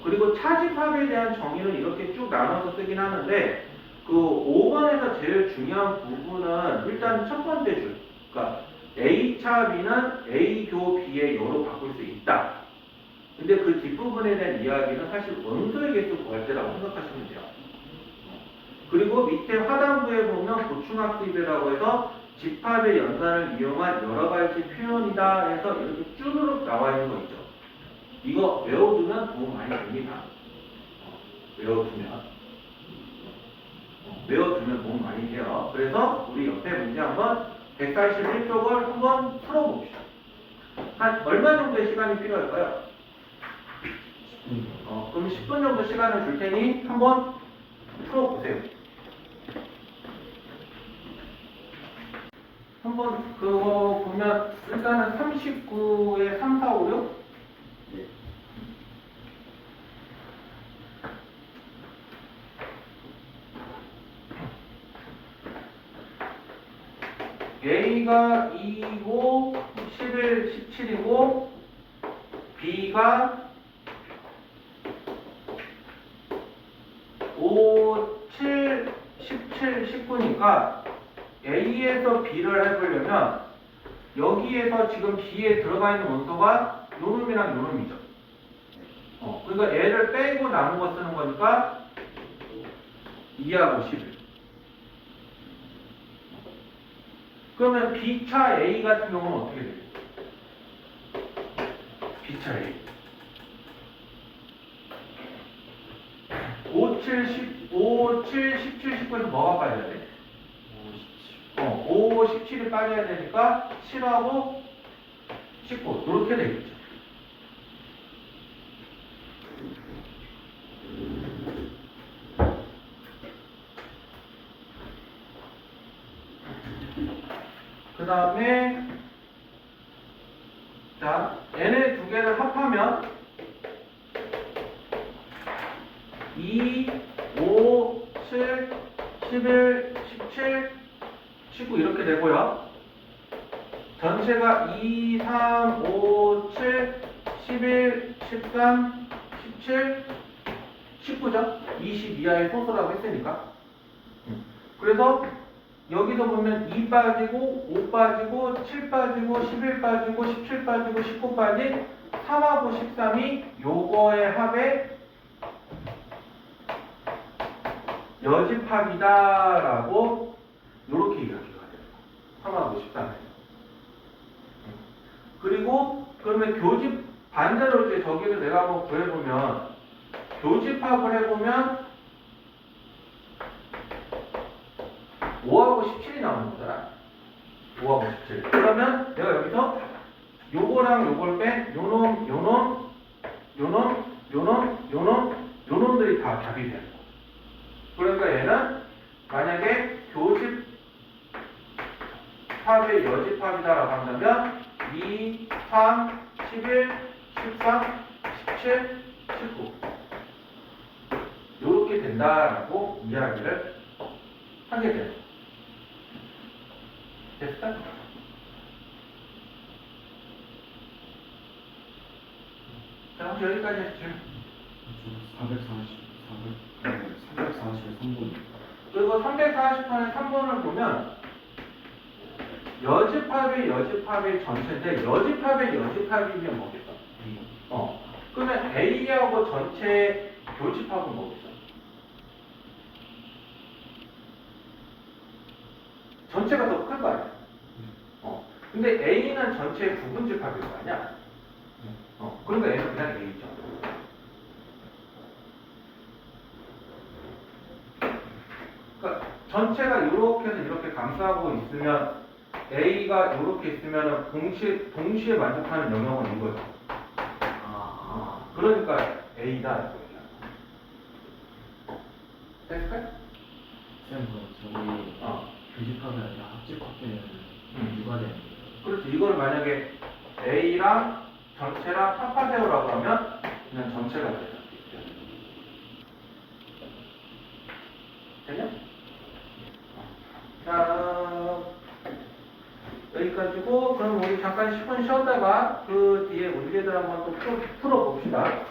그리고 차집합에 대한 정의는 이렇게 쭉 나눠서 쓰긴 하는데 그 5번에서 제일 중요한 부분은 일단 첫 번째 줄, 그러니까 A차 B는 A 교 B의 요로 바꿀 수 있다. 근데 그 뒷부분에 대한 이야기는 사실 원소의 개수 구할 때라고 생각하시면 돼요. 그리고 밑에 하단부에 보면 보충학습이라고 해서 집합의 연산을 이용한 여러 가지 표현이다 해서 이렇게 쭈르륵 나와 있는 거 있죠. 이거 외워두면 도움 많이 됩니다. 외워두면 도움 많이 돼요. 그래서 우리 옆에 문제 한번 141쪽을 한번 풀어봅시다. 한 얼마 정도의 시간이 필요할까요? 그럼 10분 정도 시간을 줄 테니 한번 풀어보세요. 한번 그거 보면 일단은 39에 3, 4, 5, 6? 네. A가 2고 11, 17이고 B가 5, 7, 17, 19니까 A에서 B를 해보려면 여기에서 지금 B에 들어가 있는 원소가 요놈이랑 요놈이죠. 그러니까 얘를 빼고 남은 거 쓰는 거니까 2하고 11. 그러면 B차 A 같은 경우는 어떻게 돼요? B차 A 5, 7, 17, 19에서 뭐가 빠져야 돼? 5, 17이 빠져야 되니까 7하고 19 이렇게 되겠죠. 그 다음에 자 n의 두 개를 합하면 2, 5, 7, 11, 17, 19 이렇게 되고요. 전체가 2, 3, 5, 7, 11, 13, 17, 19죠? 20 이하의 소수라고 했으니까. 그래서 여기서 보면 2 빠지고 5 빠지고 7 빠지고 11 빠지고 17 빠지고 19 빠진 3하고 13이 요거의 합의 여집합이다 라고 요렇게 이야기가 돼요. 3하고 13에. 그리고 그러면 교집 반대로 이제 저기를 내가 한번 구해보면 교집합을 해보면 5하고 17이 나오는 거잖아. 5하고 17. 그러면 내가 여기서 요거랑 요걸 뺀 요놈, 요놈, 요놈, 요놈, 요놈, 요놈들이 다 답이 되는 거야. 그러니까 얘는 만약에 교집합의 여집합이다라고 한다면 2, 3, 11, 13, 17, 19 요렇게 된다라고 이야기를 하게 돼요. 됐어? 자, 혹시 여기까지 했죠? 443분. 그리고 340편의 3번을 보면 여집합의 전체인데 여집합의 여집합이면 뭐겠어? 그러면 A하고 전체 교집합은 뭐겠어? 전체가 더 클 거 아니야? 근데 A는 전체의 부분집합일 거 아니야? 그러니까 A는 그냥 A죠. 그러니까 전체가 이렇게 해서 이렇게 감싸고 있으면 A가 이렇게 있으면 동시에 만족하는 영역은 이거예요. 그러니까 A다 이거 얘기하는 거야. 됐을까요? 쌤, 저희 교집합이 아니라 합집합되면 누가 되는 거예요? 그렇지. 이걸 만약에 A랑 전체랑 합하세요라고 하면 그냥 전체가 되죠. 됐냐? 자, 여기까지고 그럼 우리 잠깐 10분 쉬었다가 그 뒤에 문제들 한번 또 풀어봅시다.